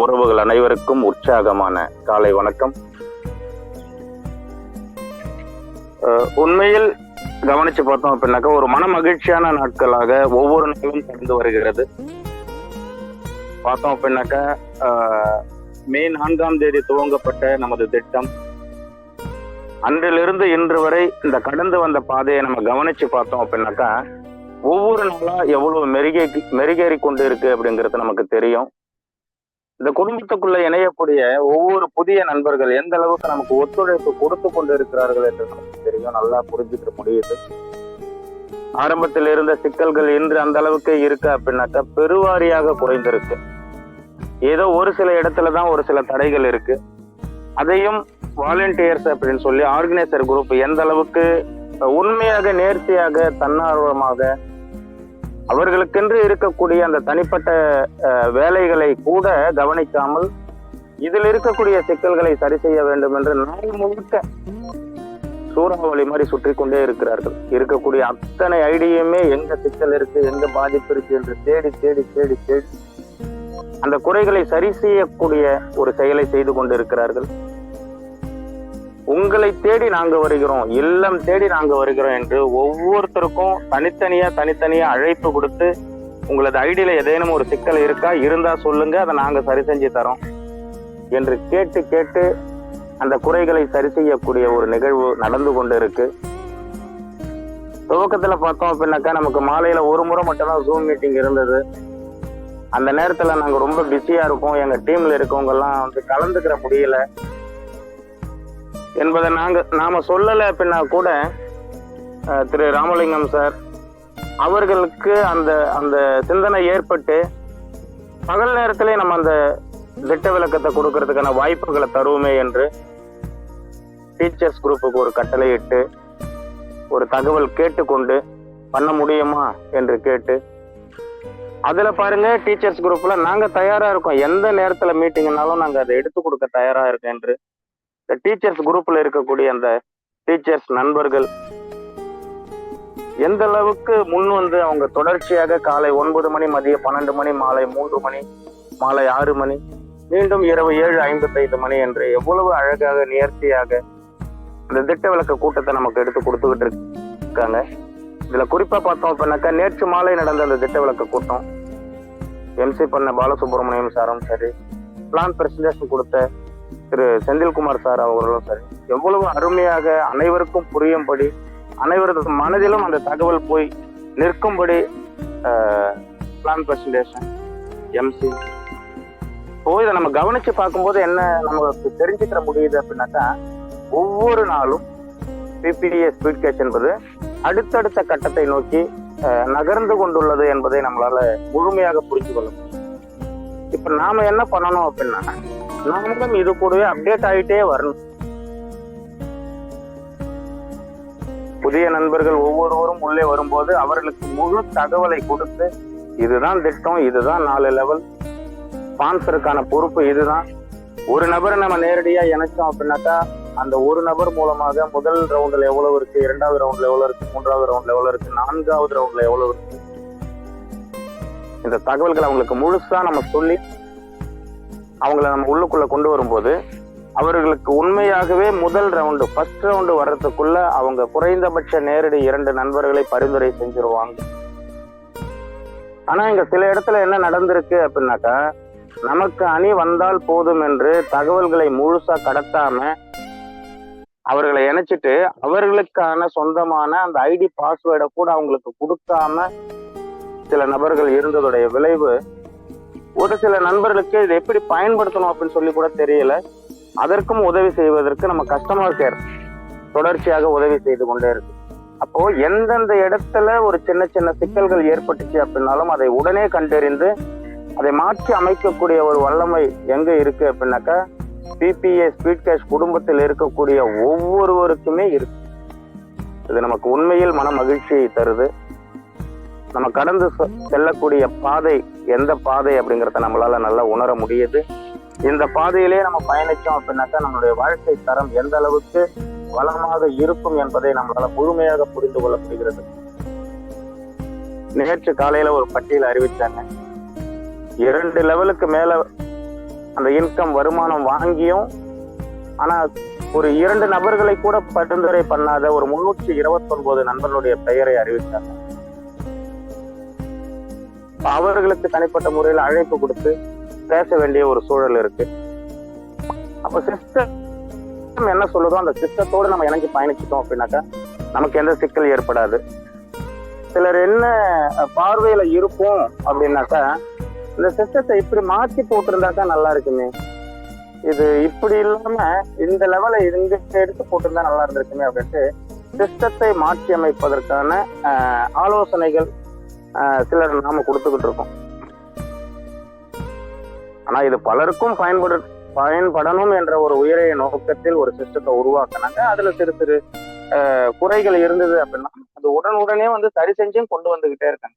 உறவுகள் அனைவருக்கும் உற்சாகமான காலை வணக்கம். உண்மையில் கவனிச்சு பார்த்தோம் அப்படின்னாக்கா ஒரு மன மகிழ்ச்சியான நாட்களாக ஒவ்வொரு நாளும் கடந்து வருகிறது. பார்த்தோம் அப்படின்னாக்கா மே 4ஆம் தேதி துவங்கப்பட்ட நமது திட்டம் அன்றிலிருந்து இன்று வரை இந்த கடந்து வந்த பாதையை நம்ம கவனிச்சு பார்த்தோம் அப்படின்னாக்கா ஒவ்வொரு நாளா எவ்வளவு மெருகேறி கொண்டு இருக்கு அப்படிங்கிறது நமக்கு தெரியும். இந்த குடும்பத்துக்குள்ள இணையக்கூடிய ஒவ்வொரு புதிய நண்பர்கள் எந்த அளவுக்கு நமக்கு ஒத்துழைப்பு கொடுத்து கொண்டு இருக்கிறார்கள் என்று நமக்கு தெரியும், நல்லா புரிஞ்சுக்க முடியுது. ஆரம்பத்தில் இருந்த சிக்கல்கள் இன்று அந்த அளவுக்கு இருக்கு அப்படின்னாக்கா பெருவாரியாக குறைந்திருக்கு. ஏதோ ஒரு சில இடத்துலதான் ஒரு சில தடைகள் இருக்கு. அதையும் வாலண்டியர்ஸ் அப்படின்னு சொல்லி ஆர்கனைசர் குரூப் எந்த அளவுக்கு உண்மையாக நேர்த்தியாக தன்னார்வமாக அவர்களுக்கென்று இருக்கக்கூடிய அந்த தனிப்பட்ட வேலைகளை கூட கவனிக்காமல் இதில் இருக்கக்கூடிய சிக்கல்களை சரி செய்ய வேண்டும் என்று நாள் முழுக்க சூறாவளி மாதிரி சுற்றி கொண்டே இருக்கிறார்கள். இருக்கக்கூடிய அத்தனை ஐடியுமே எங்க சிக்கல் இருக்கு, எங்க பாதிப்பு இருக்கு என்று தேடி தேடி தேடி தேடி அந்த குறைகளை சரி செய்யக்கூடிய ஒரு செயலை செய்து கொண்டு இருக்கிறார்கள். உங்களை தேடி நாங்க வருகிறோம், இல்லம் தேடி நாங்க வருகிறோம் என்று ஒவ்வொருத்தருக்கும் தனித்தனியா அழைப்பு கொடுத்து உங்களது ஐடியில ஏதேனும் ஒரு சிக்கல் இருக்கா, இருந்தா சொல்லுங்க, அதை நாங்க சரி செஞ்சு தரோம் என்று கேட்டு கேட்டு அந்த குறைகளை சரி செய்யக்கூடிய ஒரு நிகழ்வு நடந்து கொண்டு இருக்கு. துவக்கத்துல பார்த்தோம் அப்படின்னாக்கா நமக்கு மாலையில ஒரு முறை மட்டும்தான் ஜூம் மீட்டிங் இருந்தது. அந்த நேரத்துல நாங்க ரொம்ப பிஸியா இருக்கோம், எங்க டீம்ல இருக்கவங்க எல்லாம் கலந்துக்கிற முடியல என்பதை நாம சொல்லலை அப்படின்னா கூட திரு ராமலிங்கம் சார் அவர்களுக்கு அந்த அந்த சிந்தனை ஏற்பட்டு பகல் நேரத்திலே நம்ம அந்த திட்ட விளக்கத்தை கொடுக்கறதுக்கான வாய்ப்புகளை தருவோமே என்று டீச்சர்ஸ் குரூப்புக்கு ஒரு கட்டளை இட்டு ஒரு தகவல் கேட்டுக்கொண்டு பண்ண முடியுமா என்று கேட்டு அதுல பாருங்க டீச்சர்ஸ் குரூப்ல நாங்க தயாரா இருக்கோம், எந்த நேரத்துல மீட்டிங்னாலும் நாங்க அதை எடுத்து கொடுக்க தயாரா இருக்கோம் என்று இந்த டீச்சர்ஸ் குரூப்ல இருக்கக்கூடிய அந்த டீச்சர்ஸ் நண்பர்கள் எந்த அளவுக்கு முன் வந்து அவங்க தொடர்ச்சியாக காலை 9 மணி, மதியம் 12 மணி, மாலை 3 மணி, மாலை 6 மணி, மீண்டும் இரவு 7:55 மணி என்று எவ்வளவு அழகாக நேர்த்தியாக இந்த திட்ட விளக்க கூட்டத்தை நமக்கு எடுத்து கொடுத்துக்கிட்டு இருக்காங்க. இதுல குறிப்பா பார்த்தோம் அப்படின்னாக்கா நேற்று மாலை நடந்த அந்த திட்ட விளக்க கூட்டம் எம்சி பண்ண பாலசுப்ரமணியம் சாரும் சரி, பிளான் பிரசன்டேஷன் கொடுத்த திரு செந்தில்குமார் சார் அவர்களும் சரி, எவ்வளவு அருமையாக அனைவருக்கும் புரியும்படி அனைவரது மனதிலும் அந்த தகவல் போய் நிற்கும்படி பிளான் பிரசன்டேஷன் எம்சி இதை நம்ம கவனிச்சு பார்க்கும்போது என்ன நமக்கு தெரிஞ்சுக்கிற முடியுது அப்படின்னாக்கா ஒவ்வொரு நாளும் பிபிஏ ஸ்பீட் கேட்ச் என்பது அடுத்தடுத்த கட்டத்தை நோக்கி நகர்ந்து கொண்டுள்ளது என்பதை நம்மளால முழுமையாக புரிந்து கொள்ள முடியும். இப்ப நாம என்ன பண்ணணும் அப்படின்னா நாமளும் இது கூடவே அப்டேட் ஆகிட்டே வரணும். புதிய நண்பர்கள் ஒவ்வொருவரும் உள்ளே வரும்போது அவர்களுக்கு முழு தகவலை கொடுத்து இதுதான் திட்டம், இதுதான் 4 லெவல், ஸ்பான்சருக்கான பொறுப்பு இதுதான். ஒரு நபரை நம்ம நேரடியா இணைச்சோம் அப்படின்னாக்கா அந்த ஒரு நபர் மூலமாக முதல் ரவுண்ட்ல எவ்வளவு இருக்கு, 2வது ரவுண்ட்ல எவ்வளவு இருக்கு, 3வது ரவுண்ட்ல எவ்வளவு இருக்கு, 4வது ரவுண்ட்ல எவ்வளவு இருக்கு, இந்த தகவல்களை அவங்களுக்கு முழுசா நம்ம சொல்லி அவங்கள நம்ம உள்ளுக்குள்ள கொண்டு வரும்போது அவர்களுக்கு உண்மையாகவே முதல் ரவுண்டு ஃபர்ஸ்ட் ரவுண்டு வர்றதுக்குள்ள அவங்க குறைந்தபட்ச நேரடி 2 நண்பர்களை பரிந்துரை செஞ்சிருவாங்க. ஆனா இங்க சில இடத்துல என்ன நடந்திருக்கு அப்படின்னாக்கா நமக்கு அணி வந்தால் போதும் என்று தகவல்களை முழுசா கடத்தாம அவர்களை இணைச்சிட்டு அவர்களுக்கான சொந்தமான அந்த ஐடி பாஸ்வேர்டை கூட அவங்களுக்கு கொடுக்காம சில நபர்கள் இருந்ததுடைய விளைவு ஒரு சில நண்பர்களுக்கு இதை எப்படி பயன்படுத்தணும் அப்படின்னு சொல்லி கூட தெரியல. அதற்கும் உதவி செய்வதற்கு நம்ம கஸ்டமர் கேர் தொடர்ச்சியாக உதவி செய்து கொண்டே இருக்கு. அப்போ எந்தெந்த இடத்துல ஒரு சின்ன சின்ன சிக்கல்கள் ஏற்பட்டுச்சு அப்படின்னாலும் அதை உடனே கண்டறிந்து அதை மாற்றி அமைக்கக்கூடிய ஒரு வல்லமை எங்க இருக்கு அப்படின்னாக்கா பிபிஏ ஸ்பீட் கேஷ் குடும்பத்தில் இருக்கக்கூடிய ஒவ்வொருவருக்குமே இருக்கு. இது நமக்கு உண்மையில் மன மகிழ்ச்சியை தருது. நம்ம கடந்து செல்லக்கூடிய பாதை எந்த பாதை அப்படிங்கிறத நம்மளால நல்லா உணர முடியுது. இந்த பாதையிலே நம்ம பயணிச்சோம் அப்படின்னாக்கா நம்மளுடைய வாழ்க்கை தரம் எந்த அளவுக்கு வளமாக இருக்கும் என்பதை நம்மளால முழுமையாக புரிந்து கொள்ள முடிகிறது. நேற்று காலையில ஒரு பட்டியல் அறிவிச்சாங்க. 2 லெவலுக்கு மேல அந்த இன்கம் வருமானம் வாங்கியும் ஆனா ஒரு 2 நபர்களை கூட பரிந்துரை பண்ணாத ஒரு 329 நண்பர்களுடைய பெயரை அறிவித்தாங்க. அவர்களுக்கு தனிப்பட்ட முறையில் அழைப்பு கொடுத்து பேச வேண்டிய ஒரு சூழல் இருக்கு. அப்ப சிஸ்டம் என்ன சொல்லுதோ அந்த சிஸ்டத்தோடு நம்ம இணைஞ்சு பயணிச்சிட்டோம் அப்படின்னாக்கா நமக்கு எந்த சிக்கல் ஏற்படாது. சிலர் என்ன பார்வையில இருப்போம் அப்படின்னாக்கா, இந்த சிஸ்டத்தை இப்படி மாற்றி போட்டிருந்தாக்கா நல்லா இருக்குமே, இது இப்படி இல்லாம இந்த லெவலை இங்க எடுத்து போட்டிருந்தா நல்லா இருந்திருக்குமே அப்படின்ட்டு சிஸ்டத்தை மாற்றி அமைப்பதற்கான ஆலோசனைகள் சிலர் நாம கொடுத்துக்கிட்டு இருக்கோம். ஆனா இது பலருக்கும் பயன்படணும் என்ற ஒரு உயரிய நோக்கத்தில் ஒரு சிஸ்டத்தை உருவாக்கினாங்க. அதுல சிறு சிறு குறைகள் இருந்தது அப்படின்னா அது உடனுடனே வந்து சரி செஞ்சும் கொண்டு வந்துகிட்டே இருக்காங்க.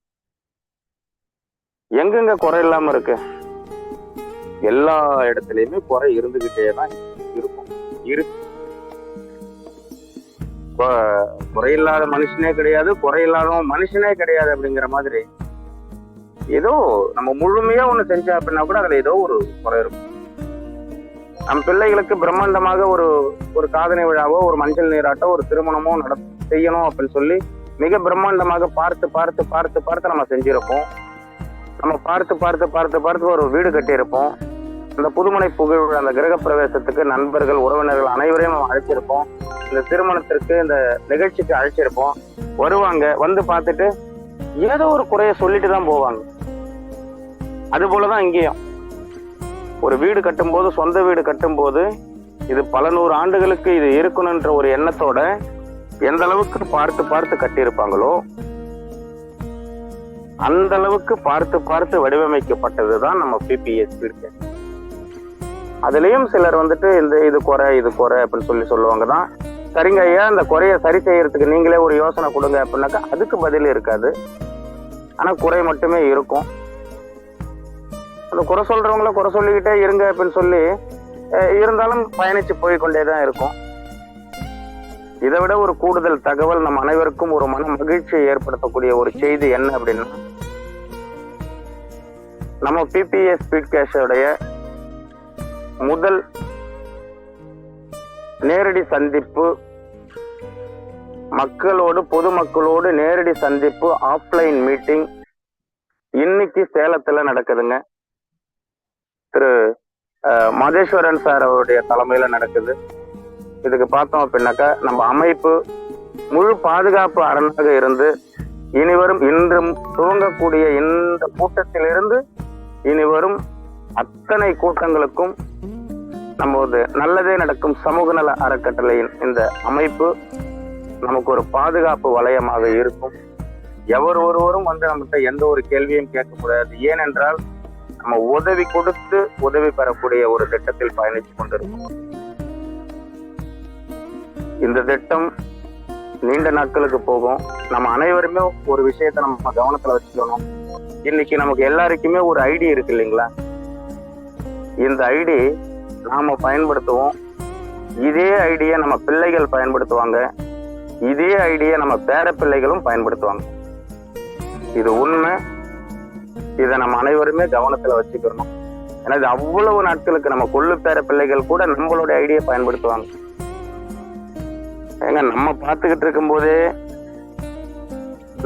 எங்கெங்க குறை இல்லாம இருக்கு? எல்லா இடத்துலயுமே குறை இருந்துகிட்டே தான் இருக்கும். குறையில்லாத மனுஷனே கிடையாது, குறையில்லாதவன் மனுஷனே கிடையாது அப்படிங்கிற மாதிரி ஏதோ நம்ம முழுமையா ஒண்ணு செஞ்சா அப்படின்னா கூட அதுல ஏதோ ஒரு குறை இருக்கும். நம் பிள்ளைகளுக்கு பிரம்மாண்டமாக ஒரு காதணி விழாவோ ஒரு மஞ்சள் நீராட்டோ ஒரு திருமணமோ செய்யணும் அப்படின்னு சொல்லி மிக பிரம்மாண்டமாக பார்த்து நம்ம செஞ்சிருப்போம். நம்ம பார்த்து ஒரு வீடு கட்டியிருப்போம். அந்த புதுமனை புகழ் அந்த கிரக பிரவேசத்துக்கு நண்பர்கள் உறவினர்கள் அனைவரையும் நம்ம அழைச்சிருப்போம். இந்த திருமணத்திற்கு இந்த நிகழ்ச்சிக்கு அழைச்சிருப்போம். வருவாங்க, வந்து பார்த்துட்டு ஏதோ ஒரு குறைய சொல்லிட்டு தான் போவாங்க. அது போலதான் இங்கேயும் ஒரு வீடு கட்டும்போது, சொந்த வீடு கட்டும்போது இது பல 100 ஆண்டுகளுக்கு இது இருக்கணும்ன்ற ஒரு எண்ணத்தோட எந்த அளவுக்கு பார்த்து கட்டியிருப்பாங்களோ அந்த அளவுக்கு பார்த்து வடிவமைக்கப்பட்டதுதான் நம்ம பிபிஎஸ் வீடு. அதுலயும் சிலர் வந்துட்டு இது குறை அப்படின்னு சொல்லுவாங்க தான். சரிங்க ஐயா, இந்த குறைய சரி செய்யறதுக்கு நீங்களே ஒரு யோசனை கொடுங்க அப்படின்னாக்கா அதுக்கு பதில் இருக்காது. ஆனா குறை மட்டுமே இருக்கும். அந்த குறை சொல்றவங்கள குறை சொல்லிக்கிட்டே இருங்க அப்படின்னு சொல்லி இருந்தாலும் பயணிச்சு போய்கொண்டேதான் இருக்கும். இதை விட ஒரு கூடுதல் தகவல் நம் அனைவருக்கும் ஒரு மன மகிழ்ச்சியை ஏற்படுத்தக்கூடிய ஒரு செய்தி என்ன அப்படின்னா, நம்ம பிபிஎஸ் ஸ்பீட்காஸ்டோடைய முதல் நேரடி சந்திப்பு, பொதுமக்களோடு நேரடி சந்திப்பு, ஆஃப்லைன் மீட்டிங் இன்னைக்கு சேலத்துல நடக்குதுங்க. திரு மாதேஸ்வரன் சார் அவருடைய தலைமையில நடக்குது. இதுக்கு பார்த்தோம் அப்படின்னாக்கா நம்ம அமைப்பு முழு பாதுகாப்பு அரணாக இருந்து இன்றும் துவங்கக்கூடிய இந்த கூட்டத்திலிருந்து இனி வரும் அத்தனை கூட்டங்களுக்கும் நம்ம நல்லதே நடக்கும் சமூக நல அறக்கட்டளையின் இந்த அமைப்பு நமக்கு ஒரு பாதுகாப்பு வளையமாக இருக்கும். ஒருவரும் வந்து நம்மகிட்ட எந்த ஒரு கேள்வியும் கேட்க முடியாது. ஏனென்றால் நம்ம உதவி கொடுத்து உதவி பெறக்கூடிய ஒரு திட்டத்தில் பயணிச்சு கொண்டிருக்கோம். இந்த திட்டம் நீண்ட நாட்களுக்கு போகும். நம்ம அனைவருமே ஒரு விஷயத்த நம்ம கவனத்துல வச்சுக்கணும். இன்னைக்கு நமக்கு எல்லாருக்குமே ஒரு ஐடி இருக்கு இல்லைங்களா? இந்த ஐடி நாம பயன்படுத்துவோம். இதே ஐடியை நம்ம பிள்ளைகள் பயன்படுத்துவாங்க. இதே ஐடியை நம்ம பேர பிள்ளைகளும் பயன்படுத்துவாங்க. இது உண்மை. இதை நம்ம அனைவருமே கவனத்துல வச்சுக்கணும். ஏன்னா இது அவ்வளவு நாட்களுக்கு நம்ம கொள்ளு பேர பிள்ளைகள் கூட நம்மளோட ஐடியை பயன்படுத்துவாங்க. ஏங்க நம்ம பார்த்துக்கிட்டு இருக்கும் போதே,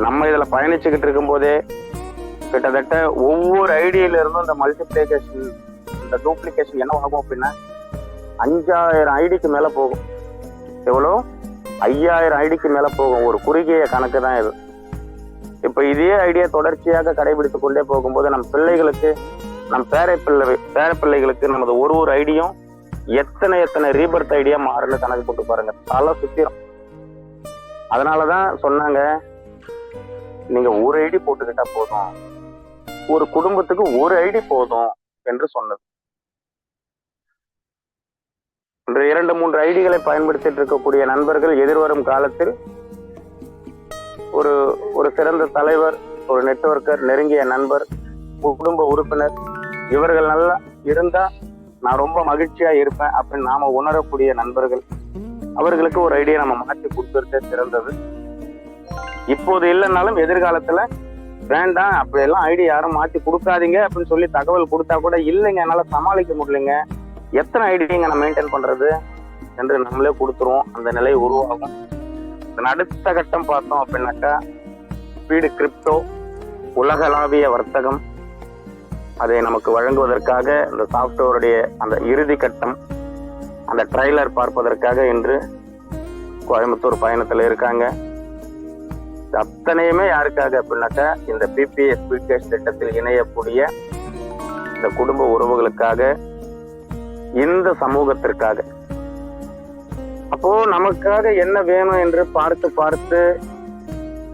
நம்ம இதுல பயணிச்சுக்கிட்டு இருக்கும் போதே கிட்டத்தட்ட ஒவ்வொரு ஐடியில இருந்தும் இந்த மல்டிபிளிகேஷன், இந்த டூப்ளிகேஷன் என்ன ஆகும் அப்படின்னா 5000 ஐடிக்கு மேல போகும். எவ்வளோ? 5000 ஐடிக்கு மேல போகும். ஒரு குறுகிய கணக்கு தான் இது. இப்ப இதே ஐடியா தொடர்ச்சியாக கடைபிடித்து கொண்டே போகும்போது நம் பிள்ளைகளுக்கு, நம் பேர பிள்ளைகளுக்கு நமது ஒரு ஐடியும் எத்தனை ரீபர்த் ஐடியா மாறுன்னு கணக்கு போட்டு பாருங்க. தலை சுத்திரும். அதனாலதான் சொன்னாங்க, நீங்க ஒரு ஐடி போட்டுக்கிட்டா போதும், ஒரு குடும்பத்துக்கு ஒரு ஐடி போதும் என்று சொன்னது. இன்று 2-3 ஐடிகளை பயன்படுத்திட்டு இருக்கக்கூடிய நண்பர்கள் எதிர்வரும் காலத்தில் ஒரு சிறந்த தலைவர், ஒரு நெட்வொர்க்கர், நெருங்கிய நண்பர், குடும்ப உறுப்பினர், இவர்கள் நல்லா இருந்தா நான் ரொம்ப மகிழ்ச்சியா இருப்பேன் அப்படின்னு நாம உணரக்கூடிய நண்பர்கள், அவர்களுக்கு ஒரு ஐடியா நம்ம மாற்றி கொடுத்துருக்க சிறந்தது. இப்போது இல்லைன்னாலும் எதிர்காலத்துல வேண்டாம் அப்படியெல்லாம் ஐடி யாரும் மாத்தி கொடுக்காதீங்க அப்படின்னு சொல்லி தகவல் கொடுத்தா கூட இல்லைங்க என்னால சமாளிக்க முடியலைங்க, எத்தனை ஐடிங்க நான் மெயின்டைன் பண்றது என்று நம்மளே கொடுத்துருவோம். அந்த நிலை உருவாகும். அடுத்த கட்டம் பார்த்தோம் அப்படின்னாக்கா ஸ்பீடு கிரிப்டோ, உலகளாவிய வர்த்தகம், அதை நமக்கு வழங்குவதற்காக இந்த சாஃப்ட்வேருடைய அந்த இறுதி கட்டம், அந்த ட்ரைலர் பார்ப்பதற்காக இன்று கோயம்புத்தூர் பயணத்துல இருக்காங்க. அத்தனையுமே யாருக்காக அப்படின்னாக்கா இந்த பிபிஎஸ் ஸ்பீட்காஸ்ட் திட்டத்தில் இணையக்கூடிய இந்த குடும்ப உறவுகளுக்காக, இந்த சமூகத்திற்காக. அப்போ நமக்காக என்ன வேணும் என்று பார்த்து பார்த்து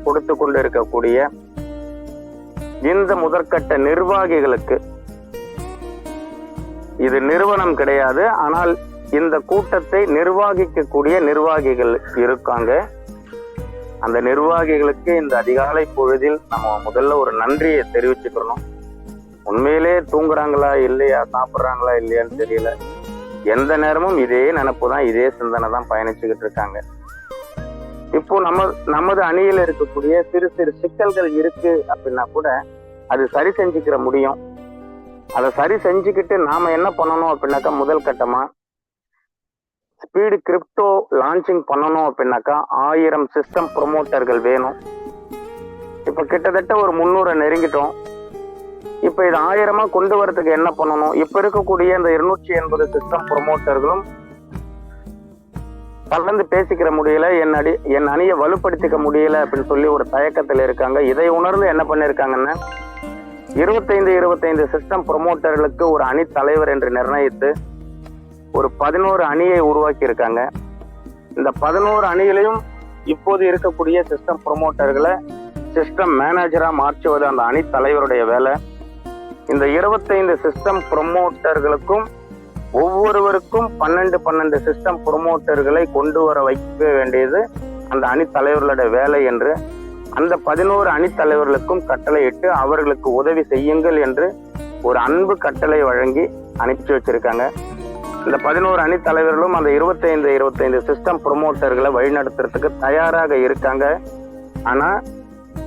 கொடுத்து கொண்டு இருக்கக்கூடிய இந்த முதற்கட்ட நிர்வாகிகளுக்கு, இது நிறுவனம் கிடையாது, ஆனால் இந்த கூட்டத்தை நிர்வாகிக்கக்கூடிய நிர்வாகிகள் இருக்காங்க. அந்த நிர்வாகிகளுக்கு இந்த அதிகாலை பொழுதில் நம்ம முதல்ல ஒரு நன்றியை தெரிவிச்சுக்கணும். உண்மையிலே தூங்குறாங்களா இல்லையா, சாப்பிட்றாங்களா இல்லையான்னு தெரியல. எந்த நேரமும் இதே நினைப்பு தான், இதே சிந்தனை தான் பயணிச்சுக்கிட்டு இருக்காங்க. இப்போ நமது அணியில் இருக்கக்கூடிய சிறு சிறு சிக்கல்கள் இருக்கு அப்படின்னா கூட அது சரி செஞ்சுக்கிற முடியும். அதை சரி செஞ்சுக்கிட்டு நாம என்ன பண்ணணும் அப்படின்னாக்கா, முதல் கட்டமா ஸ்பீடு கிரிப்டோ லான்ச்சிங் பண்ணணும் அப்படின்னாக்கா 1000 சிஸ்டம் ப்ரொமோட்டர்கள் வேணும். இப்ப கிட்டத்தட்ட ஒரு 300 நெருங்கிட்டோம். இப்ப இது 1000 கொண்டு வரதுக்கு என்ன பண்ணணும்? இப்ப இருக்கக்கூடிய இந்த 280 சிஸ்டம் ப்ரொமோட்டர்களும் கலந்து பேசிக்கிற முடியல, என் அணியை வலுப்படுத்திக்க முடியல அப்படின்னு சொல்லி ஒரு தயக்கத்தில் இருக்காங்க. இதை உணர்ந்து என்ன பண்ணிருக்காங்கன்னா 25 சிஸ்டம் ப்ரொமோட்டர்களுக்கு ஒரு அணி தலைவர் என்று நிர்ணயித்து ஒரு 11 அணியை உருவாக்கி இருக்காங்க. இந்த 11 அணிகளையும் இப்போது இருக்கக்கூடிய சிஸ்டம் ப்ரொமோட்டர்களை சிஸ்டம் மேனேஜரா மாற்றுவது அந்த அணி தலைவருடைய வேலை. இந்த 25 சிஸ்டம் ப்ரொமோட்டர்களுக்கும் ஒவ்வொருவருக்கும் 12 சிஸ்டம் ப்ரொமோட்டர்களை கொண்டு வர வைக்க வேண்டியது அந்த அணி தலைவர்களுடைய வேலை என்று அந்த 11 அணி தலைவர்களுக்கும் கட்டளை இட்டு அவர்களுக்கு உதவி செய்யுங்கள் என்று ஒரு அன்பு கட்டளை வழங்கி அனுப்பிச்சு வச்சிருக்காங்க. இந்த 11 அணி தலைவர்களும் அந்த 25 சிஸ்டம் ப்ரொமோட்டர்களை வழிநடத்துறதுக்கு தயாராக இருக்காங்க. ஆனா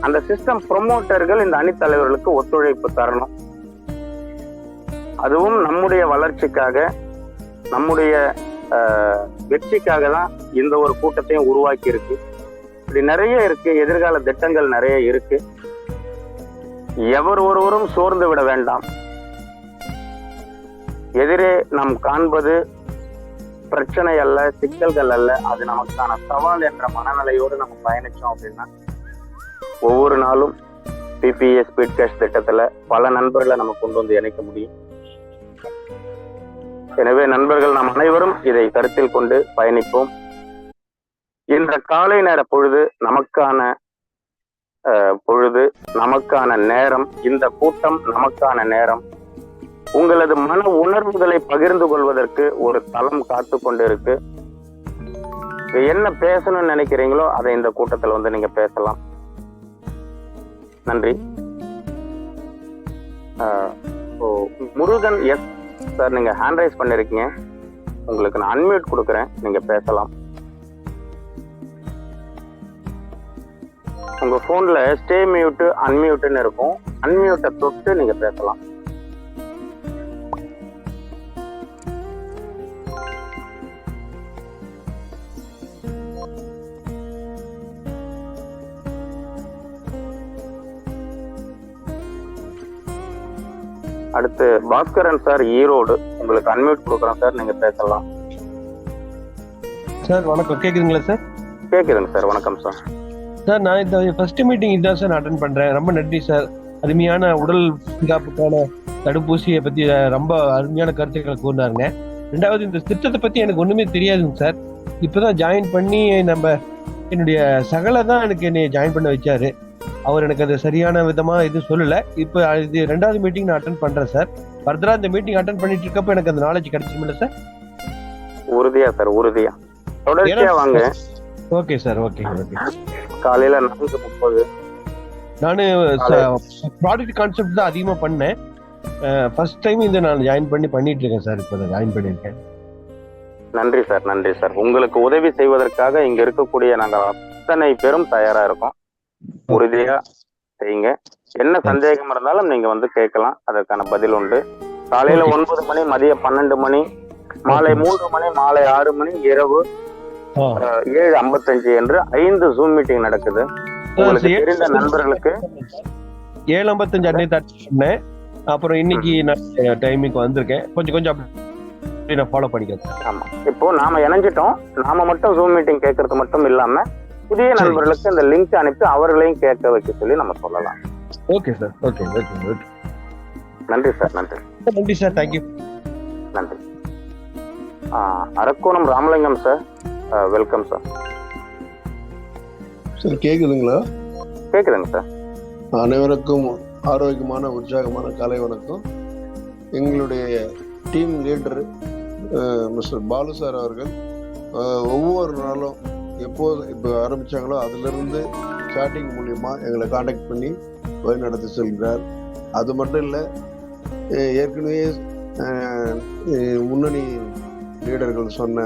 அந்த சிஸ்டம் ப்ரொமோட்டர்கள் இந்த அணி தலைவர்களுக்கு ஒத்துழைப்பு தரணும். அதுவும் நம்முடைய வளர்ச்சிக்காக, நம்முடைய வெற்றிக்காக தான் இந்த ஒரு கூட்டத்தையும் உருவாக்கி இருக்கு. இப்படி நிறைய இருக்கு, எதிர்கால திட்டங்கள் நிறைய இருக்கு. எவர் ஒருவரும் சோர்ந்து விட வேண்டாம். எதிரே நாம் காண்பது பிரச்சனை அல்ல, சிக்கல்கள் அல்ல, அது நமக்கான சவால் என்ற மனநிலையோடு நம்ம பயணிச்சோம் அப்படின்னா ஒவ்வொரு நாளும் பிபிஎஸ் ஸ்பீட்காஸ்ட் திட்டத்துல பல நண்பர்களை நம்ம கொண்டு வந்து இணைக்க முடியும். எனவே நண்பர்கள், நாம் அனைவரும் இதை கருத்தில் கொண்டு பயணிப்போம். இந்த காலை நேர பொழுது நமக்கான நமக்கான நேரம், இந்த கூட்டம் நமக்கான நேரம். உங்களது மன உணர்வுகளை பகிர்ந்து கொள்வதற்கு ஒரு தளம் காத்து கொண்டு இருக்கு. என்ன பேசணும்னு நினைக்கிறீங்களோ அதை இந்த கூட்டத்தில் வந்து நீங்க பேசலாம். நன்றி. முருகன் எஸ் சார், நீங்க ஹேண்ட் ரைஸ் பண்ணிருக்கீங்க, உங்களுக்கு நான் அன்மியூட் கொடுக்குறேன், நீங்க பேசலாம். உங்க போன்ல ஸ்டே மியூட் அன்மியூட்னு இருக்கும், அன்மியூட்டை தொட்டு நீங்க பேசலாம். அடுத்து பாஸ்கரன் சார், ஈரோடு, உங்களுக்கு அன்மியூட் கொடுக்குறேன் சார், நீங்க பேசலாம். சார் வணக்கம், கேக்குதுங்களா சார்? கேக்குதுங்க சார், வணக்கம் சார். சார் நான் இந்த ஃபர்ஸ்ட் மீட்டிங் இதான் சார் அட்டன் பண்றேன். ரொம்ப நன்றி சார். அருமையான உடல் பாதுகாப்புக்கான தடுப்பூசியை பத்தி ரொம்ப அருமையான கருத்துக்களை கூறினாருங்க. ரெண்டாவது, இந்த திட்டத்தை பத்தி எனக்கு ஒண்ணுமே தெரியாதுங்க சார். இப்பதான் ஜாயின் பண்ணி என்னுடைய சகலை தான் எனக்கு என்னை ஜாயின் பண்ண வச்சாரு. அவர் எனக்கு அது சரியான விதமா எதுவும் சொல்லல. இப்போ இது 2வது மீட்டிங் நான் அட்டன் பண்றேன் சார். ஃபர்தரா இந்த மீட்டிங் அட்டன் பண்ணிட்டு இருக்கப்ப எனக்கு அந்த நாலேஜ் கிடைச்சிருமில்ல சார்? உறுதியா சார், உறுதியா தொடர்ச்சியா வாங்க. Okay sir, okay okay. காலையில 4:30 நானு ப்ராடக்ட் கான்செப்ட் தான் அதிகமா பண்ணேன். ஃபர்ஸ்ட் டைம் இதை நான் ஜாயின் பண்ணிட்டு இருக்கேன் சார். இப்போ ஜாயின் பண்ணியிருக்கேன். நன்றி சார், நன்றி சார். உங்களுக்கு உதவி செய்வதற்காக இங்க இருக்கக்கூடிய நாங்கள் அத்தனை பேரும் தயாரா இருக்கோம். உறுதியா செய்யுங்க. என்ன சந்தேகம் இருந்தாலும் நீங்க வந்து கேட்கலாம், அதற்கான பதில் உண்டு. காலையில 9 மணி, மதியம் 12 மணி, மாலை 3 மணி, மாலை 6 மணி, இரவு 7:55 என்று 5 ஜூம் மீட்டிங் நடக்குது. உங்களுக்கு தெரிந்த நண்பர்களுக்கு 7:55 அன்னை சொன்னேன். அப்புறம் இன்னைக்கு நான் டைமிங்க்கு வந்திருக்கேன். கொஞ்சம் நான் ஃபாலோ பண்ணிக்கிறேன். ஆமா, இப்போ நாம இணைஞ்சிட்டோம். நாம மட்டும் ஜூம் மீட்டிங் கேட்கறது மட்டும் இல்லாம புதிய நண்பர்களுக்கு இந்த லிங்க் அனுப்பி அவர்களையும் கேட்க வைக்க சொல்லி நம்ம சொல்லலாம். Okay sir. ஓகே. நன்றி சார். நன்றி சார். தேங்க்யூ. நன்றி. Arakkonam Ramalingam sir, welcome sir. Sir கேக்குதுங்களா? கேக்குதுங்க சார். அனைவருக்கும் ஆரோக்கியமான உற்சாகமான காலை வணக்கம். எங்களுடைய team leader mister Balu sir அவர்கள் ஒவ்வொரு நாளும் எப்போது இப்போ ஆரம்பித்தாங்களோ அதிலிருந்து சாட்டிங் மூலியமா எங்களை காண்டாக்ட் பண்ணி வழிநடத்தி செல்கிறார். அது மட்டும் இல்லை, ஏற்கனவே முன்னணி லீடர்கள் சொன்ன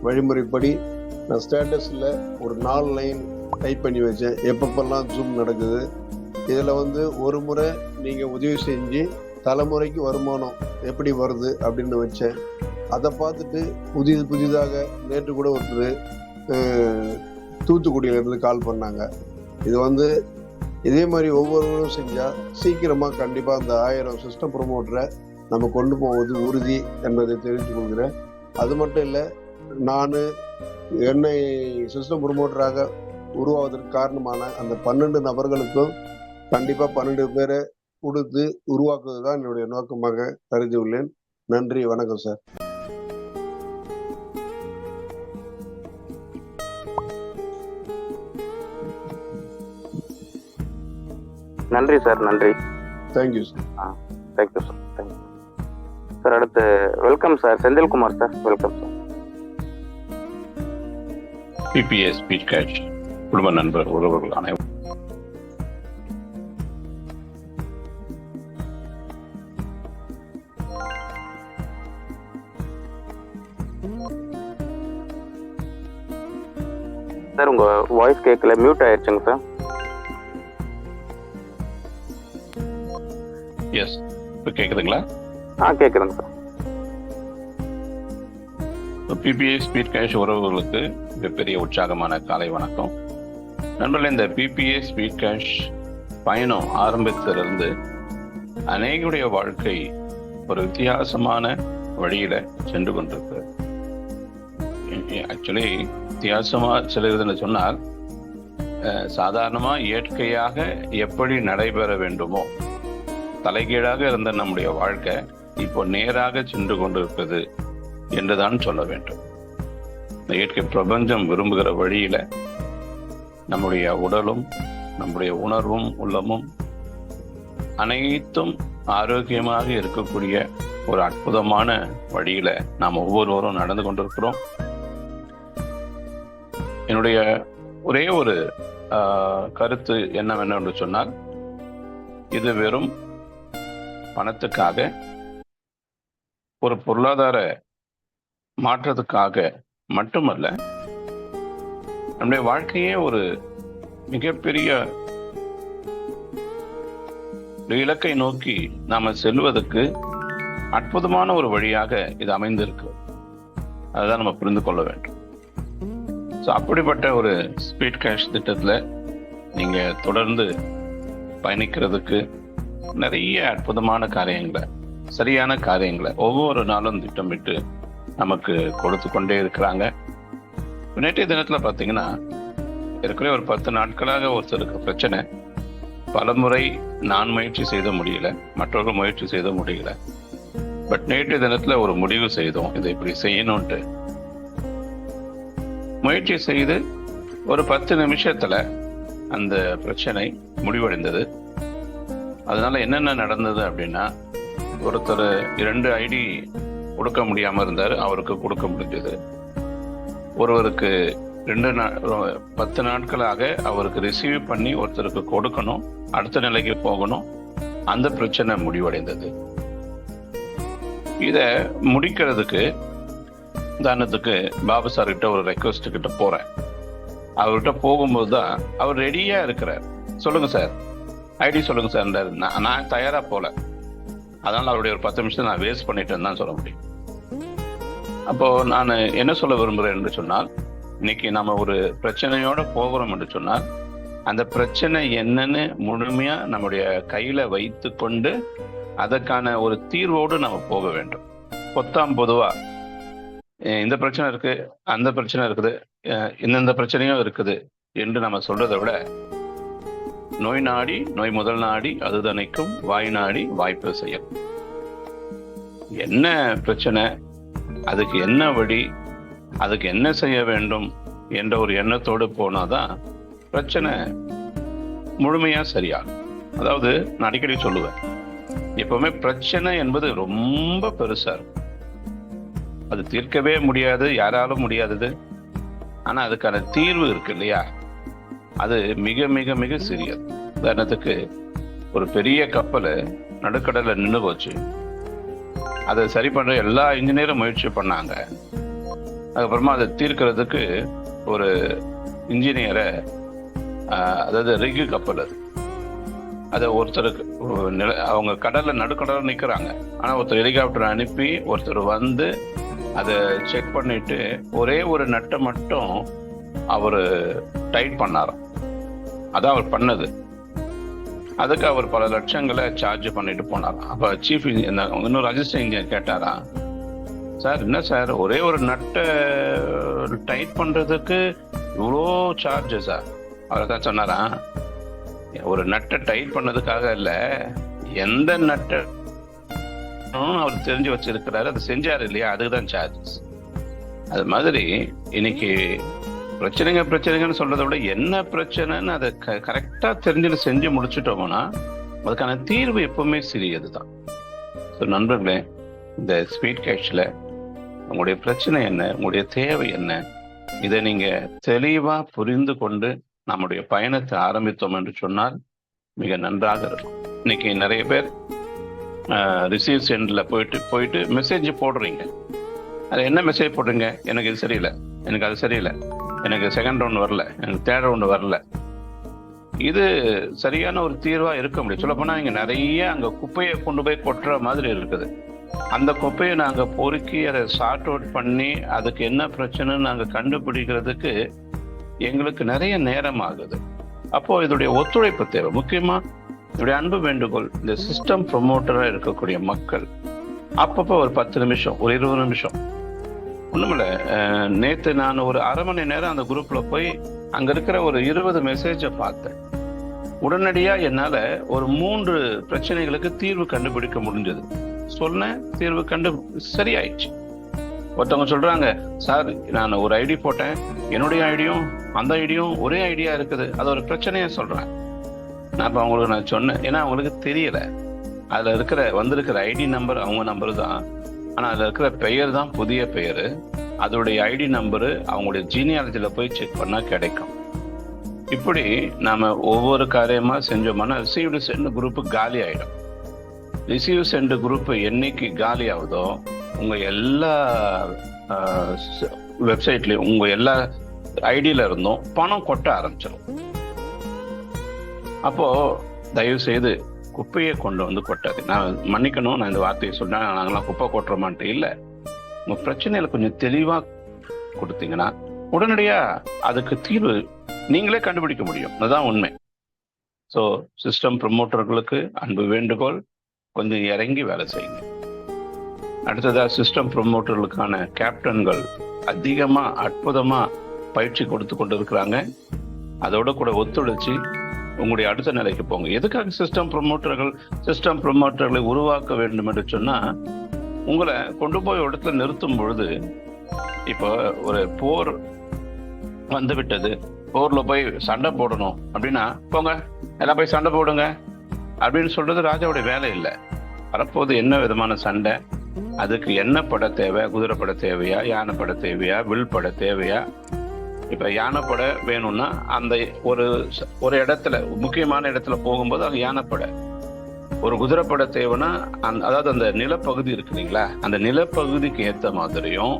வழிமுறைப்படி நான் ஸ்டேட்டஸில் ஒரு 4 லைன் டைப் பண்ணி வச்சேன். எப்பப்பெல்லாம் ஜூம் நடக்குது, இதில் வந்து ஒரு முறை நீங்கள் உதவி செஞ்சு தலைமுறைக்கு வருமானம் எப்படி வருது அப்படின்னு வச்சேன். அதை பார்த்துட்டு புதிதாக நேற்று கூட ஒருத்தர் தூத்துக்குடியிலேருந்து கால் பண்ணாங்க. இது வந்து இதே மாதிரி ஒவ்வொருவரும் செஞ்சால் சீக்கிரமாக கண்டிப்பாக அந்த 1000 சிஸ்டம் ப்ரொமோட்டரை நம்ம கொண்டு போவது உறுதி என்பதை தெரிவித்துக் கொள்கிறேன். அது மட்டும் இல்லை, நான் என்னை சிஸ்டம் ப்ரொமோட்டராக உருவாவதற்கு காரணமான அந்த 12 நபர்களுக்கும் கண்டிப்பாக 12 பேரை கொடுத்து உருவாக்குவது தான் என்னுடைய நோக்கமாக கருதி உள்ளேன். நன்றி, வணக்கம் சார். நன்றி சார். நன்றி. Thank you sir. Thank you sir. Sir அடுத்து welcome sir, Senthilkumar sir, welcome sir. PPS speech catch குடும்ப நண்பர் உறவுகள் அனைவரும் சார் உங்க வாய்ஸ் கேட்கல, மியூட் ஆயிடுச்சுங்க சார். எஸ், இப்போ கேட்குதுங்களா? கேட்குதுங்க சார். PPS ஸ்பீட் கேஷ் உறவுகளுக்கு மிகப்பெரிய உற்சாகமான காலை வணக்கம். நண்பர்களே, இந்த PPS ஸ்பீட் கேஷ் பயணம் ஆரம்பித்திலிருந்து அநேகருடைய வாழ்க்கை ஒரு வித்தியாசமான வழியில சென்று கொண்டிருக்கு. ஆக்சுவலி வித்தியாசமா செல்லுதுன்னு சொன்னால், சாதாரணமா இயற்கையாக எப்படி நடைபெற வேண்டுமோ தலைகீழாக இருந்த நம்முடைய வாழ்க்கை இப்போ நேராக சென்று கொண்டிருப்பது என்றுதான் சொல்ல வேண்டும். இந்த இயற்கை பிரபஞ்சம் விரும்புகிற வழியில நம்முடைய உடலும் நம்முடைய உணர்வும் உள்ளமும் அனைத்தும் ஆரோக்கியமாக இருக்கக்கூடிய ஒரு அற்புதமான வழியில நாம் ஒவ்வொருவரும் நடந்து கொண்டிருக்கிறோம். என்னுடைய ஒரே ஒரு கருத்து என்னவென்று சொன்னால், இது வெறும் பணத்துக்காக, ஒரு பொருளாதார மாற்றத்துக்காக மட்டுமல்ல, நம்முடைய வாழ்க்கையே ஒரு மிகப்பெரிய இலக்கை நோக்கி நாம செல்வதற்கு அற்புதமான ஒரு வழியாக இது அமைந்திருக்கு. அதுதான் நம்ம புரிந்து கொள்ள வேண்டும். ஸோ அப்படிப்பட்ட ஒரு ஸ்பீட் கேஷ் திட்டத்தில் நீங்க தொடர்ந்து பயணிக்கிறதுக்கு நிறைய அற்புதமான காரியங்களை, சரியான காரியங்களை ஒவ்வொரு நாளும் திட்டமிட்டு நமக்கு கொடுத்து கொண்டே இருக்கிறாங்க. நேற்றைய தினத்தில் பார்த்தீங்கன்னா, ஏற்கனவே ஒரு 10 நாட்களாக ஒருத்தருக்கு பிரச்சனை, பலமுறை நான் முயற்சி செய்த முடியல, மற்றவர்கள் முயற்சி செய்த முடியல. பட் நேற்றைய தினத்தில் ஒரு முடிவு செய்தோம், இதை இப்படி செய்யணும்ட்டு. முயற்சி செய்து ஒரு 10 நிமிஷத்துல அந்த பிரச்சனை முடிவடைந்தது. அதனால என்னென்ன நடந்தது அப்படின்னா, ஒருத்தர் 2 ஐடி கொடுக்க முடியாம இருந்தாரு, அவருக்கு கொடுக்க முடிஞ்சது. ஒருவருக்கு 10 நாட்களாக அவருக்கு ரிசீவ் பண்ணி ஒருத்தருக்கு கொடுக்கணும், அடுத்த நிலைக்கு போகணும், அந்த பிரச்சனை முடிவடைந்தது. இத முடிக்கிறதுக்கு உதாரணத்துக்கு பாபு சார் கிட்ட ஒரு ரெக்வஸ்ட் கிட்ட போறேன். அவர்கிட்ட போகும்போது தான் அவர் ரெடியா இருக்கிறார். சொல்லுங்க சார், ஐடி சொல்லுங்க சார். நான் தயாரா போல, அதனால அவருடைய ஒரு 10 நிமிஷம் நான் வேஸ்ட் பண்ணிட்டேன்னு தான் சொல்ல முடியும். அப்போ நான் என்ன சொல்ல விரும்புகிறேன் என்று சொன்னால், இன்னைக்கு நம்ம ஒரு பிரச்சனையோட போகிறோம் என்று சொன்னால், அந்த பிரச்சனை என்னன்னு முழுமையா நம்முடைய கையில வைத்து கொண்டு அதற்கான ஒரு தீர்வோடு நம்ம போக வேண்டும். பொதுவா இந்த பிரச்சனை இருக்கு, அந்த பிரச்சனை இருக்குது, இந்தந்த பிரச்சனையும் இருக்குது என்று நம்ம சொல்றதை விட, நோய் நாடி நோய் முதல் நாடி அது தணிக்கும், வாய் நாடி வாய்ப்பு செய்யும். என்ன பிரச்சனை, அதுக்கு என்ன வழி, அதுக்கு என்ன செய்ய வேண்டும் என்ற ஒரு எண்ணத்தோடு போனாதான் பிரச்சனை முழுமையா சரியாகும். அதாவது நான் அடிக்கடி சொல்லுவேன், எப்பவுமே பிரச்சனை என்பது ரொம்ப பெருசா இருக்கும், அது தீர்க்கவே முடியாது, யாராலும் முடியாதது. ஆனா அதுக்கான தீர்வு இருக்கு இல்லையா, அது மிக மிக மிக சிறியது. உதாரணத்துக்கு ஒரு பெரிய கப்பல் நடுக்கடல்ல நின்று போச்சு, அதை சரி பண்ற எல்லா இன்ஜினியரும் முயற்சி பண்ணாங்க. அதுக்கப்புறமா அதை தீர்க்கிறதுக்கு ஒரு இன்ஜினியரை, அதாவது ரிகு கப்பல் அதை ஒருத்தருக்கு அவங்க கடல்ல நடுக்கடல நிக்கிறாங்க, ஆனா ஒருத்தர் ஹெலிகாப்டர் அனுப்பி ஒருத்தர் வந்து அதை செக் பண்ணிட்டு ஒரே ஒரு நட்டை மட்டும் அவரு டைட் பண்ணாராம். அதான் அவர் பண்ணது. அதுக்கு அவர் பல லட்சங்களை சார்ஜ் பண்ணிட்டு போனாராம். அப்ப சீஃப் இன்னொரு அசிஸ்டன்ட் இன்ஜினியர் கேட்டாரா, சார் என்ன சார் ஒரே ஒரு நட்டை டைட் பண்றதுக்கு இவ்வளோ சார்ஜஸா? அவர் தான் சொன்னாரா, ஒரு நட்டை டைட் பண்ணதுக்காக இல்ல, எந்த நட்டை அவர் தெரிஞ்சு வச்சிருக்கிறாரு, அதை செஞ்சாரு இல்லையா, அதுக்குதான் சார்ஜஸ். அது மாதிரி இன்னைக்கு பிரச்சனைங்கன்னு சொல்றதை விட என்ன பிரச்சனைன்னு அதை கரெக்டா தெரிஞ்சு செஞ்சு முடிச்சுட்டோம்னா அதுக்கான தீர்வு எப்பவுமே சிறியதுதான். ஸோ நண்பர்களே, இந்த ஸ்பீட் கேட்ச்ல உங்களுடைய பிரச்சனை என்ன, உங்களுடைய தேவை என்ன, இதை நீங்க தெளிவா புரிந்து கொண்டு நம்முடைய பயணத்தை ஆரம்பித்தோம் என்று சொன்னால் மிக நன்றாக இருக்கும். இன்னைக்கு நிறைய பேர் ரிசீவ் சென்டர்ல போயிட்டு மெசேஜ் போடுறீங்க. அது என்ன மெசேஜ் போடுறீங்க, எனக்கு இது சரியில்லை, எனக்கு அது சரியில்லை, எனக்கு செகண்ட் ரவுண்ட் வரல, எனக்கு தேர்ட் ரவுண்ட் வரல. இது சரியான ஒரு தீர்வா இருக்க முடியும். சொல்ல போனா இங்க நிறைய அங்க குப்பையை கொண்டு போய் கொட்டுற மாதிரி இருக்குது. அந்த குப்பையை நாங்க பொறுக்கி அதை சார்ட் அவுட் பண்ணி அதுக்கு என்ன பிரச்சனைன்னு நாங்க கண்டுபிடிக்கிறதுக்கு எங்களுக்கு நிறைய நேரம் ஆகுது. அப்போ இதோடைய ஒத்துழைப்பு தேவை. முக்கியமா இதோடைய அன்பு வேண்டுகோள், இந்த சிஸ்டம் ப்ரொமோட்டரா இருக்கக்கூடிய மக்கள் அப்பப்போ ஒரு 10 நிமிஷம், ஒரு 20 நிமிஷம், ஒண்ணுமில்ல. நேத்து நான் ஒரு அரை மணி நேரம் அந்த குரூப்ல போய் அங்க இருக்கிற ஒரு 20 மெசேஜை பார்த்தேன். உடனடியா என்னால ஒரு 3 பிரச்சனைகளுக்கு தீர்வு கண்டுபிடிக்க முடிஞ்சது. சொன்ன தீர்வு சரியாயிடுச்சு. ஒருத்தவங்க சொல்றாங்க, சார் நான் ஒரு ஐடி போட்டேன், என்னுடைய ஐடியும் அந்த ஐடியும் ஒரே ஐடியா இருக்குது, அது ஒரு பிரச்சனையா சொல்றேன். நான் இப்ப அவங்களுக்கு நான் சொன்னேன், ஏன்னா அவங்களுக்கு தெரியல அதுல வந்திருக்கிற ஐடி நம்பர் அவங்க நம்பர் தான், ஆனா அதுல இருக்கிற பெயர் தான் புதிய பெயர். அதோடைய ஐடி நம்பரு அவங்களுடைய ஜீனியாலஜில போய் செக் பண்ணா கிடைக்கும். இப்படி நாம ஒவ்வொரு காரியமா செஞ்சோம்னா ரிசீவ்டு சென்ட் குரூப் காலி ஆயிடும். ரிசீவ் சென்ட் குரூப் என்னைக்கு காலி ஆகுதோ உங்க எல்லா வெப்சைட்லயும் உங்க எல்லா ஐடியில இருந்தும் பணம் கொட்ட ஆரம்பிச்சிடும். அப்போ தயவு செய்து குப்பையை கொண்டு வந்து கொட்டாது. நான் மன்னிக்கணும், நான் இந்த வார்த்தையை சொன்னா நாங்களாம் குப்பை கொட்டுறோமான்ட்டு இல்லை. உங்க பிரச்சனையில கொஞ்சம் தெளிவா கொடுத்தீங்கன்னா உடனடியா அதுக்கு தீர்வு நீங்களே கண்டுபிடிக்க முடியும். அதுதான் உண்மை. ஸோ சிஸ்டம் ப்ரமோட்டர்களுக்கு அன்பு வேண்டுகோள், கொஞ்சம் இறங்கி வேலை செய்யுங்க. அடுத்ததா சிஸ்டம் ப்ரமோட்டர்களுக்கான கேப்டன்கள் அதிகமா அற்புதமா பயிற்சி கொடுத்து கொண்டு இருக்கிறாங்க. அதோட கூட ஒத்துழைச்சு உங்களுடைய அடுத்த நிலைக்கு போங்க. எதுக்காக சிஸ்டம் ப்ரமோட்டர்களை உருவாக்க வேண்டும் என்று சொன்னா, உங்களை கொண்டு போய் இடத்துல நிறுத்தும் பொழுது, இப்போ ஒரு போர் வந்து விட்டது, போர்ல போய் சண்டை போடணும் அப்படின்னா போங்க எல்லாம் போய் சண்டை போடுங்க அப்படின்னு சொல்றது ராஜாவுடைய வேலை இல்லை. வரப்போது என்ன விதமான சண்டை, அதுக்கு என்ன பட தேவை, குதிரை பட தேவையா, யானை பட தேவையா, வில் பட தேவையா. இப்ப யானைப்படை வேணும்னா அந்த ஒரு இடத்துல முக்கியமான இடத்துல போகும்போது அங்க யானைப்படை, ஒரு குதிரைப்படை தேவைன்னா அதாவது அந்த நிலப்பகுதி இருக்கு இல்லைங்களா, அந்த நிலப்பகுதிக்கு ஏத்த மாதிரியும்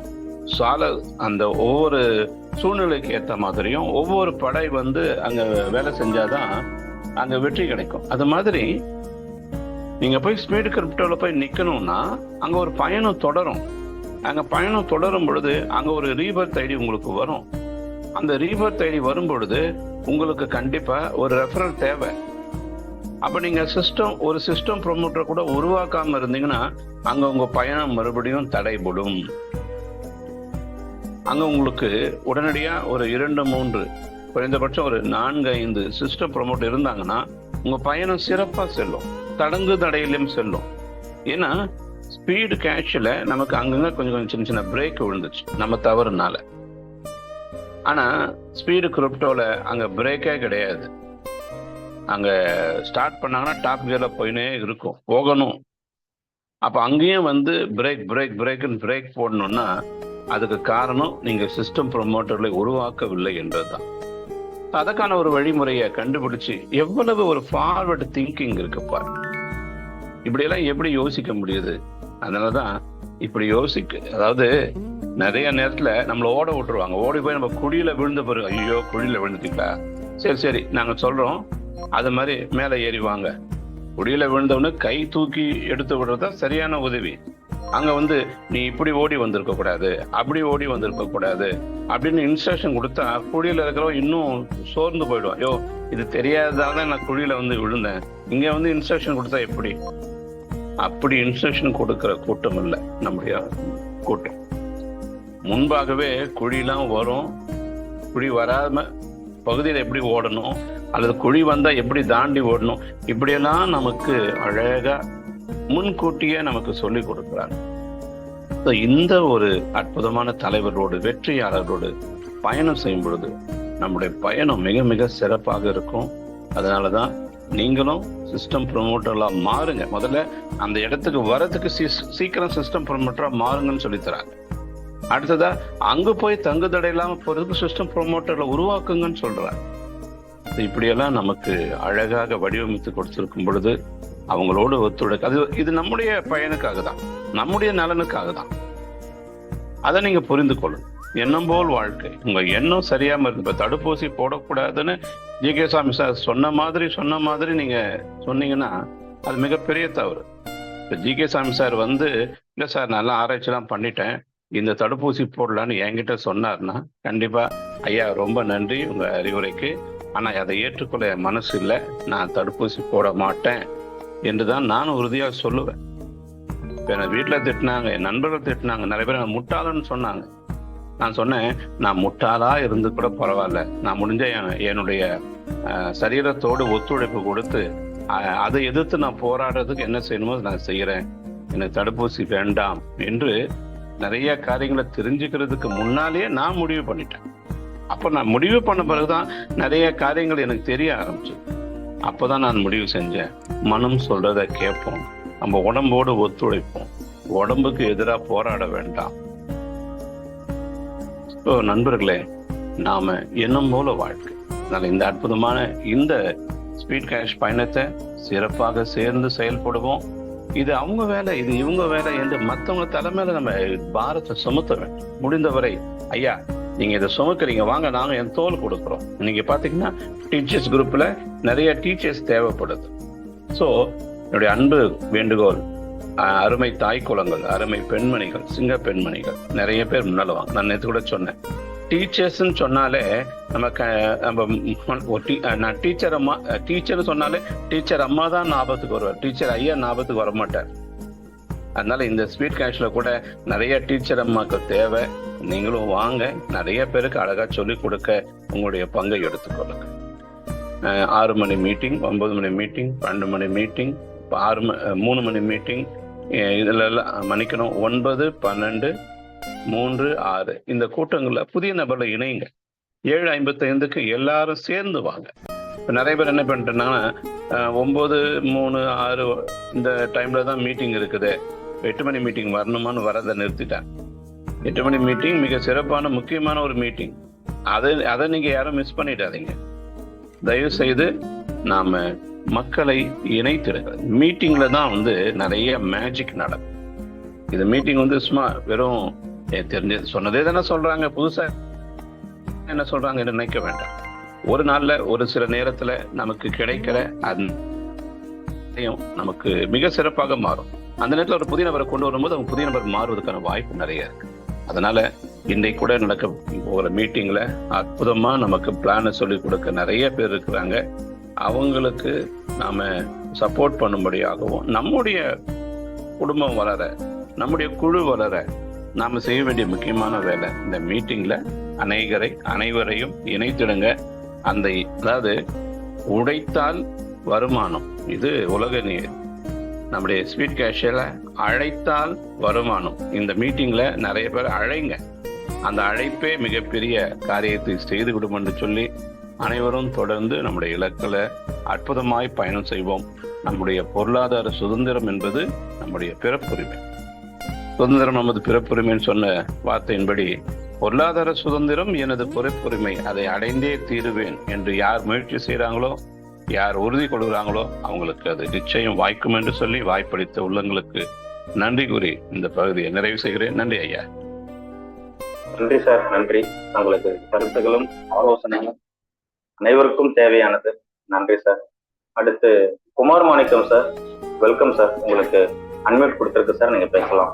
அந்த ஒவ்வொரு சூழ்நிலைக்கு ஏத்த மாதிரியும் ஒவ்வொரு படை வந்து அங்க வேலை செஞ்சாதான் அங்க வெற்றி கிடைக்கும். அது மாதிரி நீங்க போய் ஸ்பீடு கிரிப்டோல போய் நிக்கணும்னா அங்க ஒரு பயணம் தொடரும். அங்க பயணம் தொடரும் பொழுது அங்க ஒரு ரீபர்த் ஐடி உங்களுக்கு வரும். அந்த ரீபர்த் ஐடி வரும் பொழுது உங்களுக்கு கண்டிப்பா ஒரு ரெஃபரல் தேவை. அப்ப நீங்க ஒரு சிஸ்டம் ப்ரொமோட்டர் கூட உருவாக்காம இருந்தீங்கன்னா அங்க உங்க பயணம் மறுபடியும் தடைபடும். அங்க உங்களுக்கு உடனடியா ஒரு 2-3 குறைந்தபட்சம் ஒரு 4-5 சிஸ்டம் ப்ரொமோட்டர் இருந்தாங்கன்னா உங்க பயணம் சிறப்பா செல்லும், தடங்கு தடையிலும் செல்லும். ஏன்னா ஸ்பீடு கேஷ்ல நமக்கு அங்கங்க கொஞ்சம் சின்ன சின்ன பிரேக் விழுந்துச்சு நம்ம தவறுனால. ஆனா ஸ்பீடு கிரிப்டோல அங்க பிரேக்கே கிடையாது. அங்க ஸ்டார்ட் பண்ணாங்கன்னா டாப் கியர்ல போயினே இருக்கும், போகணும். அப்ப அங்கேயும் வந்து பிரேக் போடணும்னா அதுக்கு காரணம் நீங்க சிஸ்டம் ப்ரொமோட்டர்களை உருவாக்கவில்லை என்பதுதான். அதுக்கான ஒரு வழிமுறையை கண்டுபிடிச்சு எவ்வளவு ஒரு ஃபார்வர்டு திங்கிங் இருக்குப்பா. இப்படியெல்லாம் எப்படி யோசிக்க முடியுது? அதனாலதான் இப்படி அதாவது நிறைய நேரத்துல நம்மள ஓட விட்டுருவாங்க. ஓடி போய் நம்ம குழியில விழுந்த பிறகு ஐயோ குழியில விழுந்துட்டீங்களா, சரி நாங்க சொல்றோம் அது மாதிரி மேல ஏறிவாங்க. குழியில விழுந்தவனு கை தூக்கி எடுத்து விடுறதுதான் சரியான உதவி. அங்க வந்து நீ இப்படி ஓடி வந்திருக்க கூடாது, அப்படி ஓடி வந்திருக்க கூடாது அப்படின்னு இன்ஸ்ட்ரக்ஷன் கொடுத்தா குழியில இருக்கிறவன் இன்னும் சோர்ந்து போயிடுவான். ஐயோ இது தெரியாததான் நான் குழியில வந்து விழுந்தேன், இங்க வந்து இன்ஸ்ட்ரக்ஷன் கொடுத்தா எப்படி? அப்படி இன்ஸ்ட்ரக்ஷன் கொடுக்கிற கூட்டம் இல்லை நம்முடைய கூட்டம். முன்பாகவே குழிலாம் வரும், குழி வராம பகுதியில் எப்படி ஓடணும் அல்லது குழி வந்தா எப்படி தாண்டி ஓடணும், இப்படியெல்லாம் நமக்கு அழகா முன்கூட்டியே நமக்கு சொல்லி கொடுக்குறாங்க. இந்த ஒரு அற்புதமான தலைவரோடு வெற்றியாளரோடு பயணம் செய்யும் பொழுது நம்முடைய பயணம் மிக மிக சிறப்பாக இருக்கும். அதனாலதான் நீங்களும் சிஸ்டம் ப்ரொமோட்டர்லா மாறுங்க. முதல்ல அந்த இடத்துக்கு வரதுக்கு சீக்கிரம் சிஸ்டம் ப்ரொமோட்டரா மாறுங்கன்னு சொல்லித்தராங்க. அடுத்ததா அங்க போய் தங்கு தடை இல்லாம போறதுக்கு சிஸ்டம் ப்ரொமோட்டர்ல உருவாக்குங்கன்னு சொல்றாங்க. இப்படியெல்லாம் நமக்கு அழகாக வடிவமைத்து கொடுத்திருக்கும் பொழுது அவங்களோடு ஒத்துழைக்க இது நம்முடைய பயனுக்காக தான், நம்முடைய நலனுக்காக தான். அதை நீங்க புரிந்து கொள்ளணும். எண்ணம் போல் வாழ்க்கை. உங்க எண்ணம் சரியாம இருக்கு. இப்ப தடுப்பூசி போடக்கூடாதுன்னு ஜி.கே. சாமி சார் சொன்ன மாதிரி நீங்க சொன்னீங்கன்னா அது மிகப்பெரிய தவறு. இப்ப ஜி.கே. சாமி சார் வந்து இல்ல சார் நல்லா ஆராய்ச்சிலாம் பண்ணிட்டேன், இந்த தடுப்பூசி போடலான்னு என்கிட்ட சொன்னார்னா கண்டிப்பா ஐயா ரொம்ப நன்றி உங்க அறிவுரைக்கு, ஆனா அதை ஏற்றுக்கொள்ள என் மனசு இல்லை, நான் தடுப்பூசி போட மாட்டேன் என்றுதான் நான் உறுதியா சொல்லுவேன். இப்ப என் வீட்டுல திட்டினாங்க, என் நண்பர்கள் திட்டினாங்க, நிறைய பேர் முட்டாளன்னு சொன்னாங்க. நான் சொன்னேன், நான் முட்டாளா இருந்து கூட பரவாயில்ல, நான் முடிஞ்ச என்னுடைய சரீரத்தோடு ஒத்துழைப்பு கொடுத்து அதை எதிர்த்து நான் போராடுறதுக்கு என்ன செய்யணுமோ நான் செய்யறேன், எனக்கு தடுப்பூசி வேண்டாம் என்று நிறைய காரியங்களை தெரிஞ்சுக்கிறதுக்கு முன்னாலேயே நான் முடிவு பண்ணிட்டேன். அப்ப நான் முடிவு பண்ண பிறகுதான் நிறைய காரியங்கள் எனக்கு தெரிய ஆரம்பிச்சு. அப்பதான் நான் முடிவு செஞ்சேன், மனம் சொல்றத கேட்போம், நம்ம உடம்போடு ஒத்துழைப்போம், உடம்புக்கு எதிராக போராட வேண்டாம். நண்பர்களே, நாம எண்ணம் போல வாழ்க்கை. அதனால இந்த அற்புதமான இந்த ஸ்பீட் கேஷ் பயணத்தை சிறப்பாக சேர்ந்து செயல்படுவோம். இது அவங்க வேலை, இது இவங்க வேலை என்று மற்றவங்க தலைமையில நம்ம பாரத்தை சுமத்த வேண்டும். முடிந்தவரை ஐயா நீங்க இதை சுமக்கிறீங்க, வாங்க நாங்க என் தோல் கொடுக்குறோம். நீங்க பாத்தீங்கன்னா டீச்சர்ஸ் குரூப்ல நிறைய டீச்சர்ஸ் தேவைப்படுது. ஸோ என்னுடைய அன்பு வேண்டுகோள், அருமை தாய் குலங்கள், அருமை பெண்மணிகள், சிங்க பெண்மணிகள் நிறைய பேர் முன்னால வாங்க. நான் நேற்று கூட சொன்னேன், டீச்சர்ஸ்ன்னு சொன்னாலே நான் டீச்சர் அம்மா, டீச்சர் சொன்னாலே டீச்சர் அம்மா தான் ஞாபகத்துக்கு வருவார், டீச்சர் ஐயா ஞாபகத்துக்கு வர மாட்டார். அதனால இந்த ஸ்பீட் கேஷ்ல கூட நிறைய டீச்சர் அம்மாக்கு தேவை. நீங்களும் வாங்க, நிறைய பேருக்கு அழகா சொல்லிக் கொடுக்க உங்களுடைய பங்கை எடுத்துக்கொள்ளுங்க. 6 மணி மீட்டிங், 9 மணி மீட்டிங், 12 மணி மீட்டிங், 3 மணி மீட்டிங், இதுல எல்லாம் மன்னிக்கணும் 9, 12, 3, 6 இந்த கூட்டங்கள்ல புதிய நபர்ல இணைங்க. 7:55 எல்லாரும் சேர்ந்து வாங்க. இப்போ நிறைய பேர் என்ன பண்ணிட்டேன்னா 9, 3, 6 இந்த டைம்ல தான் மீட்டிங் இருக்குது, 8 மணி மீட்டிங் வரணுமான்னு வரதை நிறுத்திட்டேன். 8 மணி மீட்டிங் மிக சிறப்பான முக்கியமான ஒரு மீட்டிங். அதை நீங்க யாரும் மிஸ் பண்ணிடாதீங்க. தயவு செய்து நாம மக்களை இணைத்திடுங்க. மீட்டிங்ல தான் வந்து நிறைய மேஜிக் நடக்கும். இந்த மீட்டிங் வந்து சும்மா வெறும் தெரிஞ்சு சொன்னதே தானே சொல்றாங்க, புதுசா என்ன சொல்றாங்க என்று நினைக்க வேண்டாம். ஒரு நாள்ல ஒரு சில நேரத்துல நமக்கு கிடைக்கிற அந்த நமக்கு மிக சிறப்பாக மாறும். அந்த நேரத்தில் ஒரு புதிய நபரை கொண்டு வரும்போது அவங்க புதிய நபர் மாறுவதற்கான வாய்ப்பு நிறைய இருக்கு. அதனால இன்றைக்கு கூட நடக்க போகிற மீட்டிங்ல அற்புதமா நமக்கு பிளானை சொல்லி கொடுக்க நிறைய பேர் இருக்கிறாங்க. அவங்களுக்கு நாம சப்போர்ட் பண்ணும்படியாகவும் நம்முடைய குடும்பம் வளர, நம்முடைய குழு வளர நாம செய்ய வேண்டிய முக்கியமான வேலை இந்த மீட்டிங்ல அனைவரையும் இணைத்திடுங்க. அதாவது உழைத்தால் வருமானம், இது உலக நீர். நம்முடைய ஸ்வீட் கேஷியர்ல அழைத்தால் வருமானம். இந்த மீட்டிங்ல நிறைய பேர் அழைங்க. அந்த அழைப்பே மிகப்பெரிய காரியத்தை செய்து விடும் என்று சொல்லி அனைவரும் தொடர்ந்து நம்முடைய இலக்குல அற்புதமாய் பயணம் செய்வோம். நம்முடைய பொருளாதார சுதந்திரம் என்பது நம்முடைய பிறப்புரிமை. சுதந்திரம் நமது பிறப்புரிமைன்னு சொன்ன வார்த்தையின்படி பொருளாதார சுதந்திரம் எனது பிறப்புரிமை, அதை அடைந்தே தீருவேன் என்று யார் முயற்சி செய்யறாங்களோ, யார் உறுதி கொள்கிறாங்களோ அவங்களுக்கு அது நிச்சயம் வாய்க்கும் என்று சொல்லி வாய்ப்பளித்த உள்ளங்களுக்கு நன்றி கூறி இந்த பகுதியை நிறைவு செய்கிறேன். நன்றி ஐயா. நன்றி சார், நன்றி. உங்களுக்கு கருத்துகளும் ஆலோசனையும் அனைவருக்கும் தேவையானது. நன்றி சார். அடுத்து குமார் மாணிக்கம் சார், வெல்கம் சார். உங்களுக்கு அன்மியூட் கொடுத்திருக்கு சார், நீங்க பேசலாம்.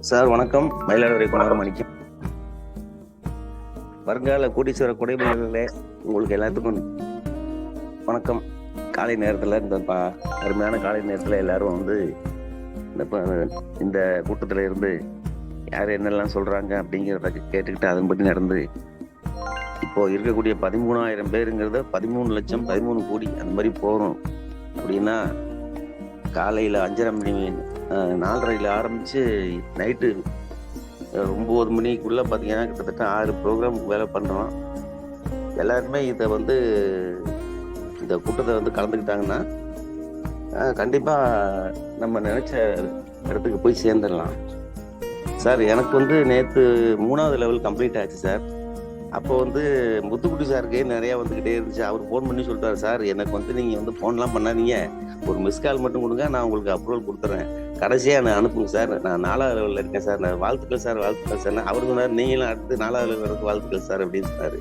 சார் வணக்கம். மயிலாடுதுறை குமார் மாணிக்கம். வருங்கால கோடீஸ்வர குடைமைகளே உங்களுக்கு எல்லாத்துக்கும் வணக்கம். காலை நேரத்தில் இந்த அருமையான காலை நேரத்தில் எல்லாரும் வந்து இந்த கூட்டத்தில் இருந்து யார் என்னெல்லாம் சொல்றாங்க அப்படிங்கிறத கேட்டுக்கிட்டு அதன்படி நடந்து இப்போ இருக்கக்கூடிய 13,000 பேருங்கிறத 13 லட்சம் 13 கோடி அந்த மாதிரி போகிறோம் அப்படின்னா காலையில் 5:30 மணி 4:30 ஆரம்பிச்சு நைட்டு 9 மணிக்குள்ள பார்த்தீங்கன்னா கிட்டத்தட்ட 6 ப்ரோக்ராமுக்கு வேலை பண்ணுறோம். எல்லாருமே இதை வந்து இந்த கூட்டத்தை வந்து கலந்துக்கிட்டாங்கன்னா கண்டிப்பாக நம்ம நினைச்ச இடத்துக்கு போய் சேர்ந்துடலாம். சார் எனக்கு வந்து நேற்று 3வது லெவல் கம்ப்ளீட் ஆச்சு சார். அப்போ வந்து முத்துக்குட்டி சாருக்கு நிறையா வந்துக்கிட்டே இருந்துச்சு. அவர் ஃபோன் பண்ணி சொல்லிட்டாரு, சார் எனக்கு வந்து நீங்கள் வந்து ஃபோன்லாம் பண்ணாதீங்க, ஒரு மிஸ் கால் மட்டும் கொடுங்க, நான் உங்களுக்கு அப்ரூவல் கொடுத்துறேன், கடைசியாக நான் அனுப்புங்க சார், நான் 4வது லெவலில் இருக்கேன் சார், நான் வாழ்த்துக்கள் சார் வாழ்த்துக்கள் சார். அவர் சொன்னார், நீங்களும் அடுத்து 4வது லெவலுக்கு வாழ்த்துக்கள் சார் அப்படின்னு சொன்னார்.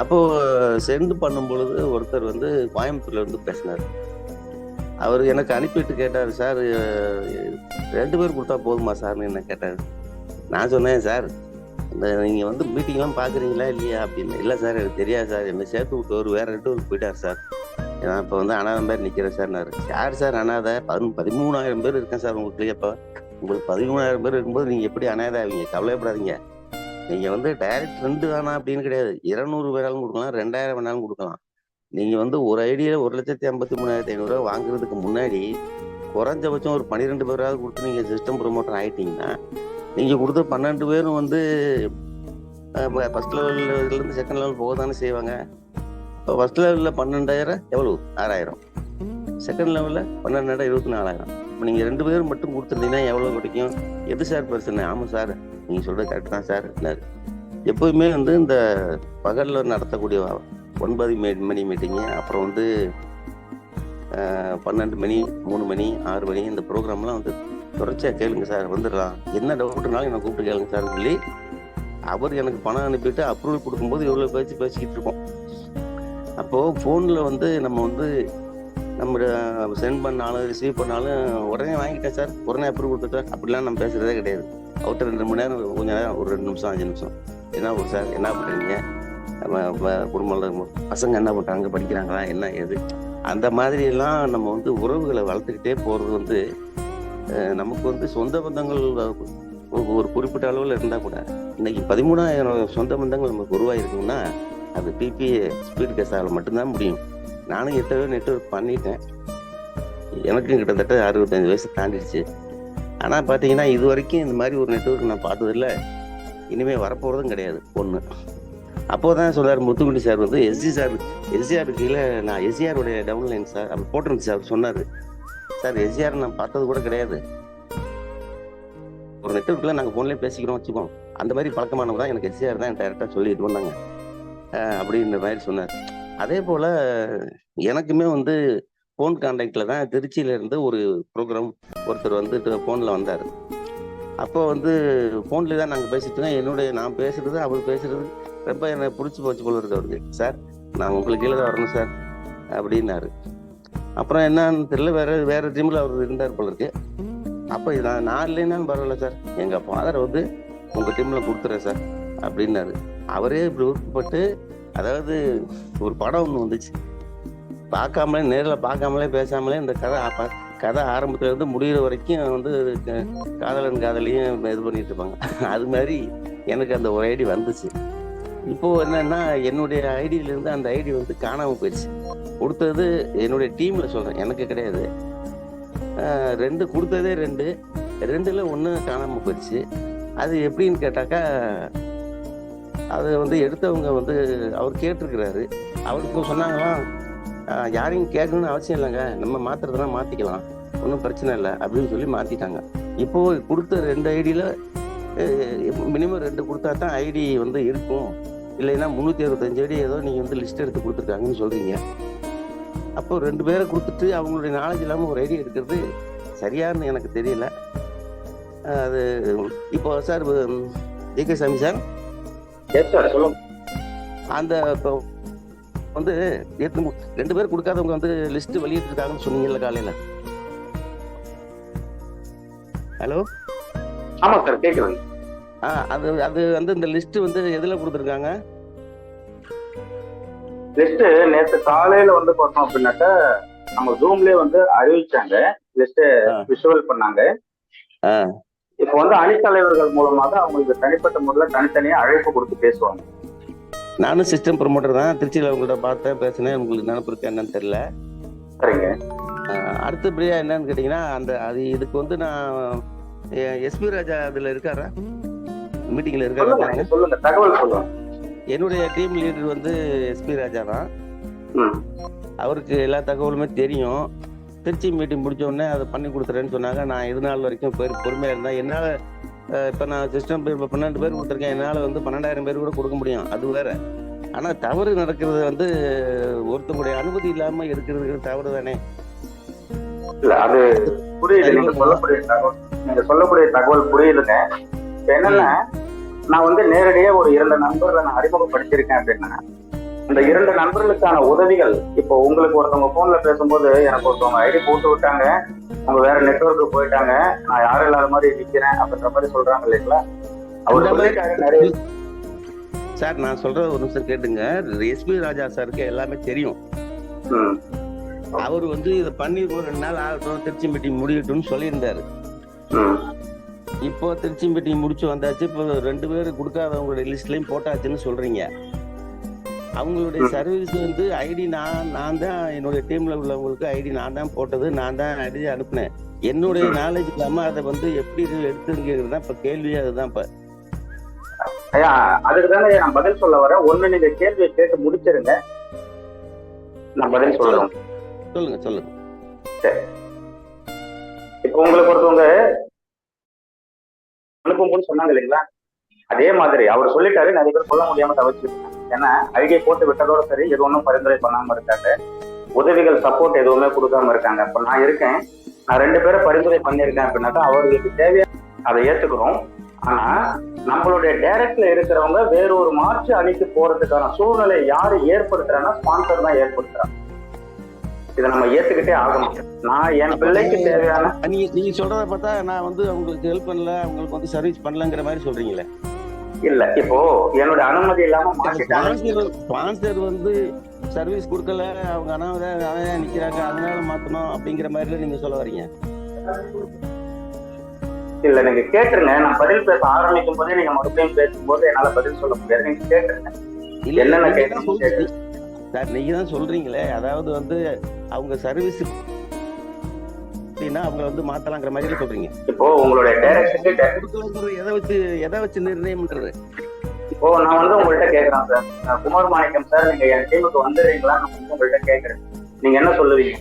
அப்போது சென்ட் பண்ணும் பொழுது ஒருத்தர் வந்து கோயம்புத்தூர்ல இருந்து பேசினார். அவர் எனக்கு அனுப்பிட்டு கேட்டார், சார் 2 பேர் கொடுத்தா போதுமா சார்னு என்ன கேட்டார். நான் சொன்னேன், சார் இந்த நீங்கள் வந்து மீட்டிங்லாம் பார்க்குறீங்களா இல்லையா அப்படின்னு. இல்லை சார் எனக்கு தெரியாது சார், என்னை சேர்த்து விட்டு வேற 2 ஊருக்கு போயிட்டார் சார், நான் இப்போ வந்து அனாதை மாதிரி நிற்கிறேன் சார். யார் சார் அனாதை? 13,000 பேர் இருக்கேன் சார் உங்களுக்கு. அப்போ உங்களுக்கு 13,000 பேர் இருக்கும்போது நீங்கள் எப்படி அனாதை ஆவீங்க? கவலைப்படாதீங்க. நீங்கள் வந்து டைரக்ட் 2 வேணாம் அப்படின்னு கிடையாது, 200 வேணாலும் கொடுக்கலாம், 2000 வேணாலும் கொடுக்கலாம். நீங்கள் வந்து ஒரு ஐடியில் 1,53,500 வாங்குறதுக்கு முன்னாடி குறைஞ்சபட்சம் ஒரு 12 பேராவது கொடுத்து நீங்கள் சிஸ்டம் ப்ரொமோட்டர் ஆகிட்டீங்கன்னா, நீங்கள் கொடுத்த 12 பேரும் வந்து ஃபர்ஸ்ட் லெவல்லேருந்து செகண்ட் லெவல் போக தானே செய்வாங்க. இப்போ ஃபர்ஸ்ட் லெவலில் 12,000 எவ்வளோ? 6,000. செகண்ட் லெவலில் 12,000 24,000. இப்போ நீங்கள் 2 பேரும் மட்டும் கொடுத்துருந்தீங்கன்னா எவ்வளோ கிடைக்கும்? எது சார் பிரச்சனை? ஆமாம் சார், நீங்கள் சொல்கிறது கரெக்ட் தான் சார். எப்போதுமே வந்து இந்த பகலில் நடத்தக்கூடிய 9 மணி மீட்டிங்கு, அப்புறம் வந்து 12 மணி 3 மணி 6 மணி இந்த ப்ரோக்ராம்லாம் வந்து தொடர்ச்சியாக கேளுங்க சார், வந்துடலாம், என்ன டவுட்னாலும் என்னை கூப்பிட்டு கேளுங்க சார் சொல்லி அவர் எனக்கு பணம் அனுப்பிட்டு அப்ரூவல் கொடுக்கும்போது இவ்வளோ பேசிக்கிட்டு இருக்கோம். அப்போது ஃபோனில் வந்து நம்ம வந்து நம்ம சென்ட் பண்ணாலும் ரிசீவ் பண்ணாலும் உடனே வாங்கிட்டேன் சார், உடனே அப்ரூவல் கொடுத்துட்டேன் அப்படிலாம் நம்ம பேசுகிறதே கிடையாது. அவர்கிட்ட 2 மணி நேரம், கொஞ்சம் நேரம், ஒரு 2 நிமிஷம் 5 நிமிஷம், என்ன ஒரு சார் என்ன பண்ணுறீங்க, குடும்பம் பசங்க என்ன பண்ணுறாங்க, படிக்கிறாங்களா, என்ன ஏது, அந்த மாதிரியெல்லாம் நம்ம வந்து உறவுகளை வளர்த்துக்கிட்டே போகிறது வந்து நமக்கு வந்து சொந்த பந்தங்கள் ஒரு குறிப்பிட்ட அளவில் இருந்தால் கூட இன்னைக்கு 13,000 சொந்த பந்தங்கள் நமக்கு உருவாயிருக்குன்னா அது பிபிஏ ஸ்பீட் கேஸால் மட்டும்தான் முடியும். நானும் 8 நெட்வொர்க் பண்ணிட்டேன், எனக்கும் கிட்டத்தட்ட 65 வயசு தாண்டிடுச்சு. ஆனால் பார்த்தீங்கன்னா இது வரைக்கும் இந்த மாதிரி ஒரு நெட்வொர்க் நான் பார்த்ததில்லை, இனிமேல் வரப்போகிறதும் கிடையாது. ஒன்று அப்போது தான் சொல்கிறார் முத்துக்குட்டி சார் வந்து எஸ்சிஆர் கீழே நான் எஸ்சிஆருடைய டவுன்லைன் சார் அப்போ போட்டிருந்துச்சு. அவர் சொன்னார், சார் எஸ்சிஆர் நான் பார்த்தது கூட கிடையாது, ஒரு நெட்வொர்க்கில் நாங்கள் ஃபோன்லேயே பேசிக்கிறோம் வச்சுக்கோம், அந்த மாதிரி பழக்கமானவங்க தான் எனக்கு எஸ்சிஆர் தான் டைரெக்டாக சொல்லி இது பண்ணாங்க அப்படின்ற மாதிரி சொன்னார். அதே போல் எனக்குமே வந்து ஃபோன் கான்டாக்டில் தான் திருச்சியிலேருந்து ஒரு ப்ரோக்ராம் ஒருத்தர் வந்துட்டு ஃபோனில் வந்தார். அப்போ வந்து ஃபோன்லேயே தான் நாங்கள் பேசிட்டு இருக்கோம். நான் பேசுறது அவர் பேசுறது ரொம்ப எனக்கு பிடிச்சி போச்சு போல இருக்கு அவருக்கு. சார் நான் உங்களுக்கு கீழே தான் வரணும் சார் அப்படின்னாரு. அப்புறம் என்னன்னு தெரியல, வேற டீமில் அவர் இருந்தார் போல இருக்கு. அப்போ நான் இல்லைன்னாலும் பரவாயில்ல சார், எங்கள் ஃபாதரை வந்து உங்கள் டீமில் கொடுத்துறேன் சார் அப்படின்னாரு. அவரே இப்படி விருப்பப்பட்டு, அதாவது ஒரு படம் ஒன்று வந்துச்சு, பார்க்காமலே நேரில் பார்க்காமலே பேசாமலே இந்த கதை ஆரம்பத்துல இருந்து முடிகிற வரைக்கும் வந்து காதலன் காதலியும் இது பண்ணிட்டு இருப்பாங்க. அது மாதிரி எனக்கு அந்த ஒரு ஐடி வந்துச்சு. இப்போ என்னன்னா என்னுடைய ஐடியிலேருந்து அந்த ஐடி வந்து காணாமல் போயிடுச்சு. கொடுத்தது என்னுடைய டீம்ல சொல்றேன், எனக்கு கிடையாது. 2 கொடுத்ததே 2ல் 1 காணாமல் போயிடுச்சு. அது எப்படின்னு கேட்டாக்கா, அது வந்து எடுத்தவங்க வந்து அவர் கேட்டிருக்கிறாரு. அவருக்கு சொன்னாங்களாம், யாரையும் கேட்கணும்னு அவசியம் இல்லைங்க, நம்ம மாத்துறதுனா மாத்திக்கலாம், ஒன்றும் பிரச்சனை இல்லை அப்படின்னு சொல்லி மாத்திட்டாங்க. இப்போ கொடுத்த 2 ஐடியில மினிமம் 2 கொடுத்தா தான் ஐடி வந்து இருக்கும், இல்லைன்னா 365 ஐடி ஏதோ நீங்க வந்து லிஸ்ட் எடுத்து கொடுத்துருக்காங்கன்னு சொல்றீங்க. அப்போ 2 பேரை கொடுத்துட்டு அவங்களுடைய நாலேஜ் இல்லாமல் ஒரு ஐடி எடுக்கிறது சரியான்னு எனக்கு தெரியல. அது இப்போ சார் ஜே.கே. சாமி சார், சொல்லுங்க. அந்த இப்போ வந்து 2 பேர் கொடுக்காதவங்க வந்து லிஸ்ட் வெளியிட்டிருக்காங்கன்னு சொன்னீங்கல்ல காலையில. ஹலோ, ஆமா சார் கேக்குறேன். அது வந்து இந்த லிஸ்ட் வந்து எதுல கொடுத்துருக்காங்க? லிஸ்ட் நேற்று காலையில வந்து பார்த்தோம் அப்படின்னாக்கா நம்ம ஜூம்லயே வந்து அறிவிச்சாங்க, லிஸ்ட் விஷுவல் பண்ணாங்க. இப்போ வந்து அணித்தலைவர்கள் மூலமாக அவங்களுக்கு தனிப்பட்ட முறையில் தனித்தனியா அழைப்பு கொடுத்து பேசுவாங்க. நானும் சிஸ்டம் ப்ரொமோட்டர் தான், திருச்சியில் உங்கள்கிட்ட பார்த்தேன், பேசினேன். உங்களுக்கு நினைப்பு இருக்கா என்னன்னு தெரியல. சரிங்க. அடுத்தபடியா என்னன்னு கேட்டீங்கன்னா, இதுக்கு வந்து நான் எஸ்பி ராஜா அதுல இருக்காரா, மீட்டிங்ல இருக்காரா? சொல்லுங்க, தகவல் சொல்லுங்க. என்னுடைய டீம் லீடர் வந்து எஸ்பி ராஜா தான். அவருக்கு எல்லா தகவலுமே தெரியும். திருச்சி மீட்டிங் முடிச்ச உடனே அதை பண்ணி கொடுத்துறேன்னு சொன்னாங்க. நான் இது நாள் வரைக்கும் பொறுமையா இருந்தேன். என்னால இப்ப நான் சிஸ்டம் 12 பேர் கொடுத்துருக்கேன், என்னால வந்து 12,000 பேர் கூட கொடுக்க முடியும், அது வேற. ஆனா தவறு நடக்கிறது வந்து ஒருத்தங்களுடைய அனுமதி இல்லாம இருக்கிறது தவறு தானே. இல்ல அது புரியுது, நீங்க சொல்லக்கூடிய தகவல் புரியுதுங்க. என்னன்னா, நான் வந்து நேரடியா ஒரு 2 நண்பர்களை நான் அறிமுகப்படுத்தியிருக்கேன். அப்படின்னா இந்த 2 நண்பர்களுக்கான உதவிகள், இப்போ உங்களுக்கு ஒருத்தவங்க போன்ல பேசும்போது எனக்கு ஒருத்தவங்க ஐடி போட்டு விட்டாங்க, அவங்க வேற நெட்வொர்க்கு போயிட்டாங்க, நான் யாரும் இல்லாத மாதிரி நிக்கிறேன் அப்படின்ற மாதிரி சொல்றாங்க இல்லைங்களா? அவர் சார், நான் சொல்றது ஒரு நிமிஷம் கேட்டுங்க. எஸ்பி ராஜா சாருக்கு எல்லாமே தெரியும். அவர் வந்து இதை பண்ணி 2 நாள் ஆகட்டும், திருச்சி மீட்டிங் முடியட்டும்னு சொல்லியிருந்தாரு. இப்போ திருச்சி மீட்டிங் முடிச்சு வந்தாச்சு. இப்போ 2 பேர் கொடுக்காதவங்களுடைய லிஸ்ட்லயும் போட்டாச்சுன்னு சொல்றீங்க. அவங்களுடைய சர்வீஸ் வந்து ஐடி நான் தான், என்னுடைய டீம்ல உள்ளவங்களுக்கு ஐடி நான் தான் போட்டது, நான் தான் ஐடி அனுப்புனேன். என்னுடைய நாலேஜ் இல்லாம அதை வந்து எப்படி எடுத்துங்கிறது தான் இப்ப கேள்வியே. அதுதான் இப்ப அதுக்கு தானே நான் பதில் சொல்ல வரேன். ஒண்ணு, நீங்க கேள்வியை கேட்டு முடிச்சிருங்க, நான் பதில் சொல்றேன். சொல்லுங்க. சரி, இப்போ உங்களுக்கு ஒருத்தவங்க அனுப்பும்போது சொன்னாங்க இல்லைங்களா, அதே மாதிரி அவர் சொல்லிட்டாரு, நிறைய பேர் சொல்ல முடியாம தவிச்சிருக்காங்க. ஏன்னா ஐடியை போட்டு விட்டதோட சரி, எது ஒன்றும் பரிந்துரை பண்ணாம இருக்காங்க, உதவிகள் சப்போர்ட் எதுவுமே கொடுக்காம இருக்காங்க. இப்ப நான் இருக்கேன், நான் 2 பேரை பரிந்துரை பண்ணியிருக்கேன் அப்படின்னாக்கா அவர்களுக்கு தேவையான அதை ஏத்துக்கிறோம். ஆனா நம்மளுடைய டைரக்ட்ல இருக்கிறவங்க வேற ஒரு மாற்று அணிக்கு போறதுக்கான சூழ்நிலை யாரு ஏற்படுத்துறான்னா ஸ்பான்சர் தான் ஏற்படுத்துறாங்க. இதை நம்ம ஏத்துக்கிட்டே ஆகணும். நான் என் பிள்ளைக்கு தேவையான நீங்க சொல்றத பார்த்தா நான் வந்து அவங்களுக்கு ஹெல்ப் பண்ணல, அவங்களுக்கு வந்து சர்வீஸ் பண்ணலங்கிற மாதிரி சொல்றீங்களே. இல்ல, இப்போ என்னோட அனுமதி இல்லாம மாத்திட்டாங்க. ஸ்பான்சர் வந்து சர்வீஸ் கொடுக்கல, அவங்க அனாதையா நிக்கிறாங்க, அதனால மாத்தணும் அப்படிங்கிற மாதிரி நீங்க சொல்ல வரீங்க. இல்ல, நீங்க கேட்டுருங்க, நான் பதில் பேச ஆரம்பிக்கும் போதே நீங்க மறுபடியும் பேசும்போது என்னால பதில் சொல்ல முடியாது. நீங்க கேட்டுருங்க. என்னென்ன கேட்கணும் சார், நீங்க தான் சொல்றீங்களே, அதாவது வந்து அவங்க சர்வீஸ் அப்படின்னா அவங்க வந்து மாத்தலாங்கிற மாதிரி சொல்றீங்க. இப்போ உங்களுடைய டைரக்ஷன் எதை வச்சு நிர்ணயம்ன்றது. இப்போ நான் வந்து உங்கள்கிட்ட கேட்கறேன் சார், குமார் மாணிக்கம் சார், நீங்க என் டீமுக்கு வந்துடுறீங்களா? நான் உங்கள்கிட்ட கேட்கறேன், நீங்க என்ன சொல்லுவீங்க?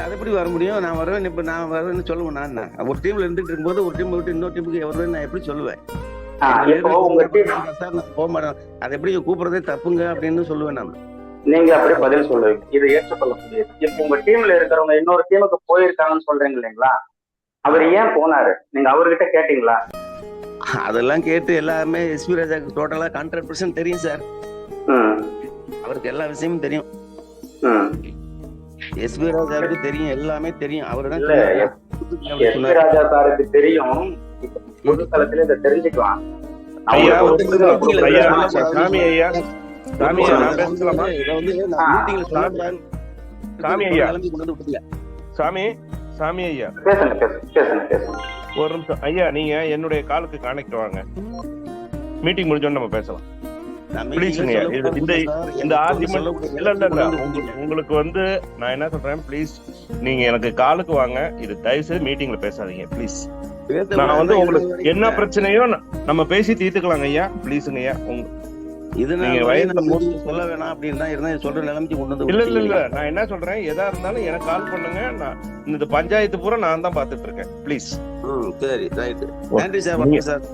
அதை எப்படி வர முடியும்? நான் வருவேன், இப்ப நான் வருவேன்னு சொல்லுவேன். நான் ஒரு டீம்ல இருந்துட்டு இருக்கும்போது ஒரு டீம் விட்டு இன்னொரு டீமுக்கு வருவேன், நான் எப்படி சொல்லுவேன்? போக மாட்டேன், அதை எப்படி கூப்பிடுறதே தப்புங்க அப்படின்னு சொல்லுவேன் நான். நீங்க அப்படியே பதில் சொல்லுவீங்க, இதை ஏற்றுக்கொள்ள முடியாது. இப்ப உங்க டீம்ல இருக்கிறவங்க இன்னொரு டீமுக்கு போயிருக்காங்கன்னு சொல்றீங்க இல்லைங்களா? அவர் ஏன் போனாரு? நீங்க அவர்கிட்ட கேட்டீங்களா? அதெல்லாம் கேட்டு எல்லாமே எஸ்பி ராஜாக்கு டோட்டலா 100% தெரியும் சார். ம், அவருக்கு எல்லா விஷயமும் தெரியும். ம். எஸ்பி ராஜாவுக்கு தெரியும், எல்லாமே தெரியும். அவருதான் இல்ல, எஸ்.பி. ராஜா சாருக்கு தெரியும். இப்ப பொது தளத்துல இதை தெரிஞ்சுக்கலாம். ஐயா, அவங்களுக்கு ஒரு புரிதல் ஐயா, கொடுக்கணும். சாமி ஐயா, சாமி ஐயா, நான் பேசலாமா? இதை வந்து நான் மீட்டிங்ல சொல்றேன். சாமி ஐயா, கிளம்பி கொண்டு வந்து விட்டுல. சாமி சாமி ஐயா, பேசுங்க. ஒரு நிமிஷம் ஐயா, நீங்க என்னுடைய காலுக்கு கனெக்ட் வாங்க. மீட்டிங் முடிஞ்சோன்னு நம்ம பேசலாம். நான் ப்ளீஸுங்க. meeting ல இந்த ஆர்குமெண்ட் இல்ல உங்களுக்கு வந்து நான் என்ன சொல்றேன், ப்ளீஸ் நீங்க எனக்கு காலுக்கு வாங்க. இது தயவு செய்து மீட்டிங்ல பேசாதீங்க ப்ளீஸ். நான் வந்து உங்களுக்கு என்ன பிரச்சனையோ நம்ம பேசி தீர்த்துக்கலாங்க ஐயா. ப்ளீஸுங்க ஐயா. இது நீங்க நான் வயசுல முடிவு சொல்ல வேணாம் அப்படின்னு தான் இருந்தா சொல்ற நிலைமைக்கு கொண்டு வந்து இல்ல விட்டீங்க. நான் என்ன சொல்றேன், எதா இருந்தாலும் எனக்கு கால் பண்ணுங்க. நான் இந்த பஞ்சாயத்து பூரா நான் தான் பாத்துட்டு இருக்கேன். ப்ளீஸ். சரி, ரைட். நன்றி சார். வணக்கம் சார்.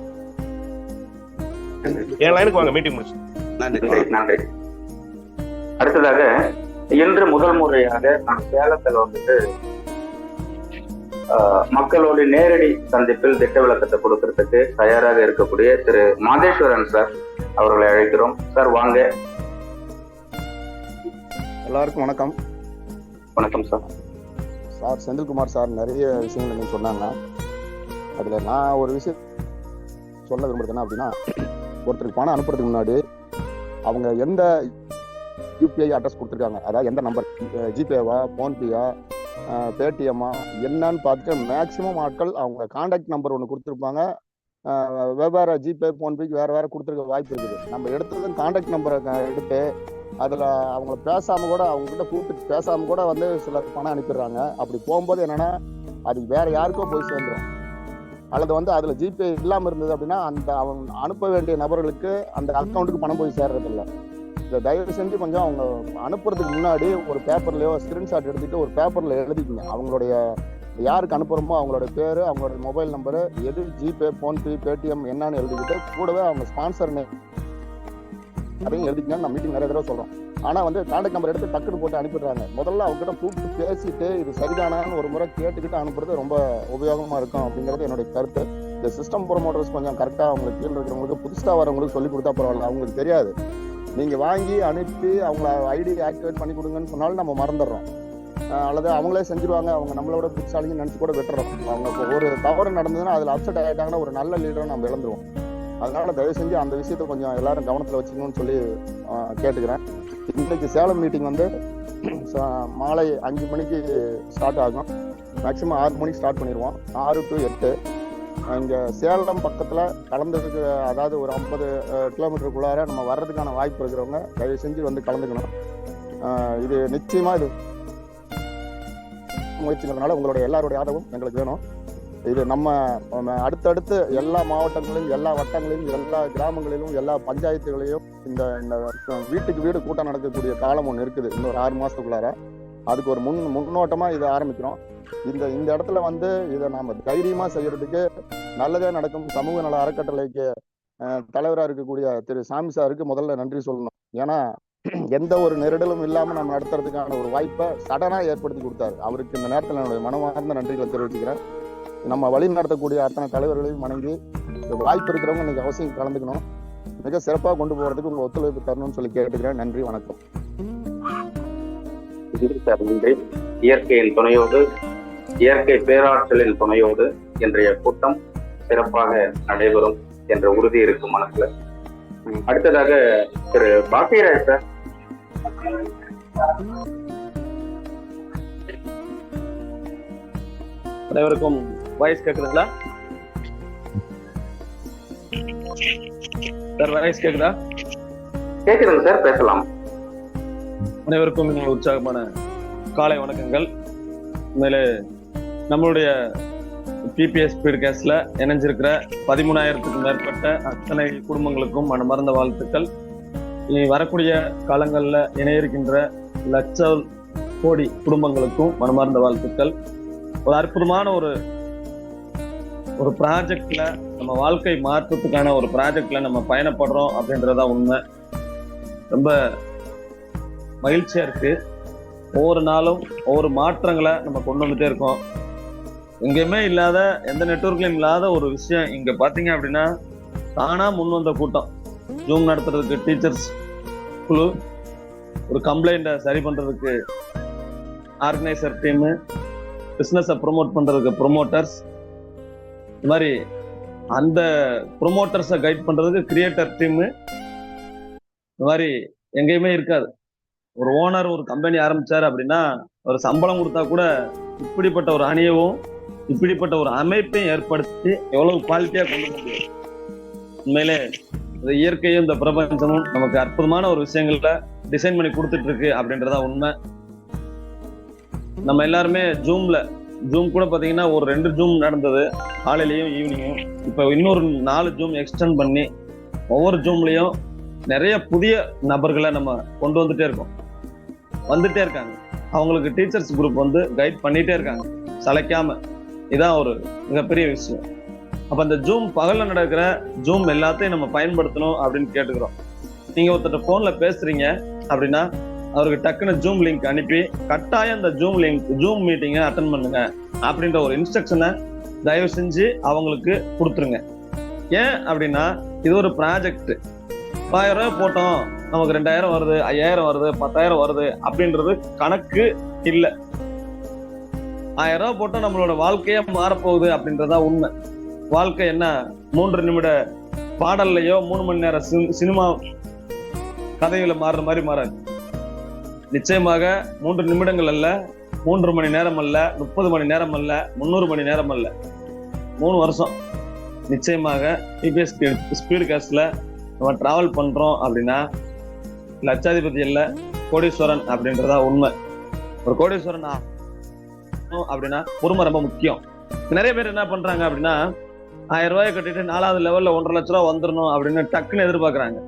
என் லைனுக்கு வாங்க. மீட்டிங் முடிச்சு. நன்றி. அடுத்ததாக இன்று முதல் முறையாக நான் சேலத்துல வந்துட்டு மக்களோட நேரடி சந்திப்பில் திட்ட விளக்கத்தை கொடுக்கறதுக்கு தயாராக இருக்கக்கூடிய திரு மாதேஸ்வரன் சார் அவர்களை அழைக்கிறோம். சார் வாங்க. எல்லாருக்கும் வணக்கம். வணக்கம் சார். சார் செந்தில்குமார் சார் நிறைய விஷயங்கள் எனக்கு சொன்னாங்க. அதில் நான் ஒரு விஷயம் சொல்ல விரும்புறது அப்படின்னா, ஒருத்தருக்கு பணம் அனுப்புறதுக்கு முன்னாடி அவங்க எந்த யூபிஐ அட்ரஸ் கொடுத்துருக்காங்க, அதாவது எந்த நம்பர், ஜிபேவா, ஃபோன்பேயா, பேடிஎம்மா என்னன்னு பார்த்துட்டு மேக்சிமம் ஆட்கள் அவங்க கான்டாக்ட் நம்பர் ஒன்று கொடுத்துருப்பாங்க. வெவ்வேறு ஜிபே, ஃபோன்பேக்கு வேறு கொடுத்துருக்க வாய்ப்பு இருக்குது. நம்ம எடுத்ததும் கான்டாக்ட் நம்பரை எடுத்து அதில் அவங்கள பேசாமல் கூட, அவங்ககிட்ட கூப்பிட்டு பேசாமல் கூட வந்து சில பணம் அனுப்பிடுறாங்க. அப்படி போகும்போது என்னென்னா, அது வேறு யாருக்கோ போய் சேர்ந்துடும். அல்லது வந்து அதில் ஜிபே இல்லாமல் இருந்தது அப்படின்னா அந்த அவங்க அனுப்ப வேண்டிய நபர்களுக்கு அந்த அக்கௌண்ட்டுக்கு பணம் போய் சேர்றதில்லை. இதை தயவு செஞ்சு கொஞ்சம் அவங்க அனுப்புறதுக்கு முன்னாடி ஒரு பேப்பர்லையோ ஸ்க்ரீன்ஷாட் எடுத்துகிட்டு ஒரு பேப்பரில் எழுதிக்கங்க. அவங்களுடைய யாருக்கு அனுப்புகிறோமோ அவங்களோட பேர், அவங்களோட மொபைல் நம்பரு, எது ஜிபே, ஃபோன்பே, பேடிஎம் என்னன்னு எழுதிக்கிட்டு கூடவே அவங்க ஸ்பான்சர் நேம் அதையும் எழுதிக்கங்கன்னு நான் மீட்டிங் நிறைய தடவை சொல்கிறோம். ஆனால் வந்து கான்டாக்ட் நம்பர் எடுத்து டக்குன்னு போட்டு அனுப்பிடுறாங்க. முதல்ல அவங்ககிட்ட கூப்பிட்டு பேசிட்டு இது சரிதானான்னு ஒரு முறை கேட்டுக்கிட்டு அனுப்புறது ரொம்ப உபயோகமாக இருக்கும் அப்படிங்கிறது என்னுடைய கருத்து. இந்த சிஸ்டம் ப்ரொமோட்டர்ஸ் கொஞ்சம் கரெக்டாக அவங்களுக்கு கீழே இருக்கிறவங்களுக்கு, புதுசாக வரவங்களுக்கு சொல்லி கொடுத்தா பரவாயில்ல. அவங்களுக்கு தெரியாது. நீங்கள் வாங்கி அனுப்பி அவங்கள ஐடி ஆக்டிவேட் பண்ணி கொடுங்கன்னு சொன்னாலும் நம்ம மறந்துடுறோம். அல்லது அவங்களே செஞ்சுருவாங்க, அவங்க நம்மளோட புதுசாலிங்கன்னு நினச்சி கூட விட்டுறோம். அவங்க ஒரு தவறு நடந்ததுன்னா அதில் அப்செட் ஆகிட்டாங்கன்னா ஒரு நல்ல லீடரை நம்ம இழந்துருவோம். அதனால தயவு செஞ்சு அந்த விஷயத்தை கொஞ்சம் எல்லாரும் கவனத்தில் வச்சுக்கணும்னு சொல்லி கேட்டுக்கிறேன். இன்னைக்கு சேலம் மீட்டிங் வந்து மாலை 5 மணிக்கு ஸ்டார்ட் ஆகும். மேக்ஸிமம் 6 மணிக்கு ஸ்டார்ட் பண்ணிடுவோம். 6 to 8. இங்கே சேலம் பக்கத்தில் கலந்துருக்கு, அதாவது ஒரு 50 கிலோமீட்டருக்குள்ளார நம்ம வர்றதுக்கான வாய்ப்பு இருக்கிறவங்க தயவு செஞ்சு வந்து கலந்துக்கணும். இது நிச்சயமாக இது முயற்சிக்கிறதுனால உங்களுடைய எல்லாருடைய ஆதரவும் எங்களுக்கு வேணும். இது நம்ம அடுத்தடுத்து எல்லா மாவட்டங்களிலும், எல்லா வட்டங்களிலும், எல்லா கிராமங்களிலும், எல்லா பஞ்சாயத்துகளையும் இந்த வீட்டுக்கு வீடு கூட்டம் நடக்கக்கூடிய காலம் ஒன்று இருக்குது. இன்னொரு 6 மாதத்துக்குள்ளார அதுக்கு ஒரு முன்னோட்டமாக இதை ஆரம்பிக்கிறோம். இந்த இடத்துல வந்து இதை நாம் தைரியமாக செய்யறதுக்கு நல்லதே நடக்கும் சமூக நல அறக்கட்டளைக்கு தலைவராக இருக்கக்கூடிய திரு சாமி சாருக்கு முதல்ல நன்றி சொல்லணும். ஏன்னா எந்த ஒரு நெருடலும் இல்லாமல் நம்ம நடத்துறதுக்கான ஒரு வாய்ப்பை சடனாக ஏற்படுத்தி கொடுத்தாரு. அவருக்கு இந்த நேரத்தில் என்னுடைய மனமார்ந்த நன்றிகளை தெரிவிச்சுக்கிறேன். நம்ம வழி நடத்தக்கூடிய அத்தனை தலைவர்களையும் வணங்கி, வாய்ப்பு இருக்கிறவங்க இன்னைக்கு அவசியம் கலந்துக்கணும். மிக சிறப்பாக கொண்டு போகிறதுக்கு உங்கள் ஒத்துழைப்பு தரணும்னு சொல்லி கேட்டுக்கிறேன். நன்றி, வணக்கம். நன்றி. இயற்கையின் துணையோடு, இயற்கை பேராற்றலின் துணையோடு இன்றைய கூட்டம் சிறப்பாக நடைபெறும் என்ற உறுதி இருக்கும் மனசுல. அடுத்ததாக திரு பாக்கியராஜ் சார். அனைவருக்கும் வாய்ஸ் கேக்குதுங்களா சார்? வாய்ஸ் கேக்குதா? கேக்குதுங்க சார், பேசலாம். அனைவருக்கும் உற்சாகமான காலை வணக்கங்கள். உண்மையிலே நம்மளுடைய பிபிஎஸ் ஸ்பீட்காஸ்ட்ல இணைஞ்சிருக்கிற 13,000க்கும் மேற்பட்ட அத்தனை குடும்பங்களுக்கும் மனமார்ந்த வாழ்த்துக்கள். இனி வரக்கூடிய காலங்கள்ல இணைய இருக்கின்ற லட்சம் கோடி குடும்பங்களுக்கும் மனமார்ந்த வாழ்த்துக்கள். ஒரு அற்புதமான ஒரு ப்ராஜெக்ட்ல, நம்ம வாழ்க்கை மாற்றத்துக்கான ஒரு ப்ராஜெக்ட்ல நம்ம பயணப்படுறோம் அப்படின்றதா உண்மை. ரொம்ப மகிழ்ச்சியா இருக்கு. ஒவ்வொரு நாளும் ஒவ்வொரு மாற்றங்களை நம்ம கொண்டு வந்துட்டே இருக்கோம். எங்கேயுமே இல்லாத, எந்த நெட்வொர்க்லயும் இல்லாத ஒரு விஷயம் இங்க பாத்தீங்க அப்படின்னா, தானா முன் வந்த கூட்டம். ஜூம் நடத்துறதுக்கு டீச்சர்ஸ் குழு, ஒரு கம்ப்ளைண்ட்டை சரி பண்றதுக்கு ஆர்கனைசர் டீமு, பிசினஸை ப்ரொமோட் பண்றதுக்கு ப்ரொமோட்டர்ஸ், இந்த மாதிரி அந்த ப்ரொமோட்டர்ஸை கைட் பண்றதுக்கு கிரியேட்டர் டீமு. இந்த மாதிரி எங்கேயுமே இருக்காது. ஒரு ஓனர் ஒரு கம்பெனி ஆரம்பிச்சாரு அப்படின்னா ஒரு சம்பளம் கொடுத்தா கூட இப்படிப்பட்ட ஒரு அணியவும் இப்படிப்பட்ட ஒரு அமைப்பையும் ஏற்படுத்தி எவ்வளவு குவாலிட்டியா கொண்டு வர முடியும். உண்மையிலே இந்த இயற்கையும் இந்த பிரபஞ்சமும் நமக்கு அற்புதமான ஒரு விஷயங்கள்ல டிசைன் பண்ணி கொடுத்துட்டு இருக்கு அப்படின்றதா உண்மை. நம்ம எல்லாருமே ஜூம் கூட பாத்தீங்கன்னா ஒரு 2 ஜூம் நடந்தது, காலையிலயும் ஈவினிங்கும். இப்ப இன்னொரு 4 ஜூம் எக்ஸ்டெண்ட் பண்ணி ஒவ்வொரு ஜூம்லயும் நிறைய புதிய நபர்களை நம்ம கொண்டு வந்துட்டே இருக்காங்க. அவங்களுக்கு டீச்சர்ஸ் குரூப் வந்து கைட் பண்ணிட்டே இருக்காங்க சளைக்காம. இதான் ஒரு மிகப்பெரிய விஷயம். அப்ப இந்த ஜூம் பகல்ல நடக்கிற ஜூம் எல்லாத்தையும் நம்ம பயன்படுத்தணும் அப்படின்னு கேட்டுக்கிறோம். நீங்க ஒருத்தர் போன்ல பேசுறீங்க அப்படின்னா அவருக்கு டக்குன்னு ஜூம் லிங்க் அனுப்பி கட்டாயம் இந்த ஜூம் மீட்டிங்கை அட்டன் பண்ணுங்க அப்படின்ற ஒரு இன்ஸ்ட்ரக்ஷனை தயவு செஞ்சு அவங்களுக்கு கொடுத்துருங்க. ஏன் அப்படின்னா இது ஒரு ப்ராஜெக்ட். 1000 ரூபாய் போட்டோம், நமக்கு 2000 வருது, 5000 வருது, 10,000 வருது அப்படின்றது கணக்கு இல்லை. 1000 ரூபாய் போட்டோம் நம்மளோட வாழ்க்கையே மாறப்போகுது அப்படின்றதா உண்மை. வாழ்க்கை என்ன 3 நிமிட பாடல்லையோ 3 மணி நேரம் சினிமா கதைகளை மாறுற மாதிரி மாறாது. நிச்சயமாக 3 நிமிடங்கள் அல்ல, 3 மணி நேரம் அல்ல, 30 மணி நேரம் அல்ல, 300 மணி நேரம் அல்ல, 3 வருஷம். நிச்சயமாக டிபிஎஸ் ஸ்பீடு காஸ்ட்ல நம்ம டிராவல் பண்றோம் அப்படின்னா லட்சாதிபதி இல்ல, கோடீஸ்வரன் அப்படின்றதா உண்மை. ஒரு கோடீஸ்வரன் அப்படின்னா பொறுமை ரொம்ப முக்கியம். நிறைய பேர் என்ன பண்றாங்க அப்படின்னா 1000 ரூபாயை கட்டிட்டு 4வது லெவல்ல 1.5 லட்ச ரூபா வந்துடணும் அப்படின்னு டக்குன்னு எதிர்பார்க்கறாங்க.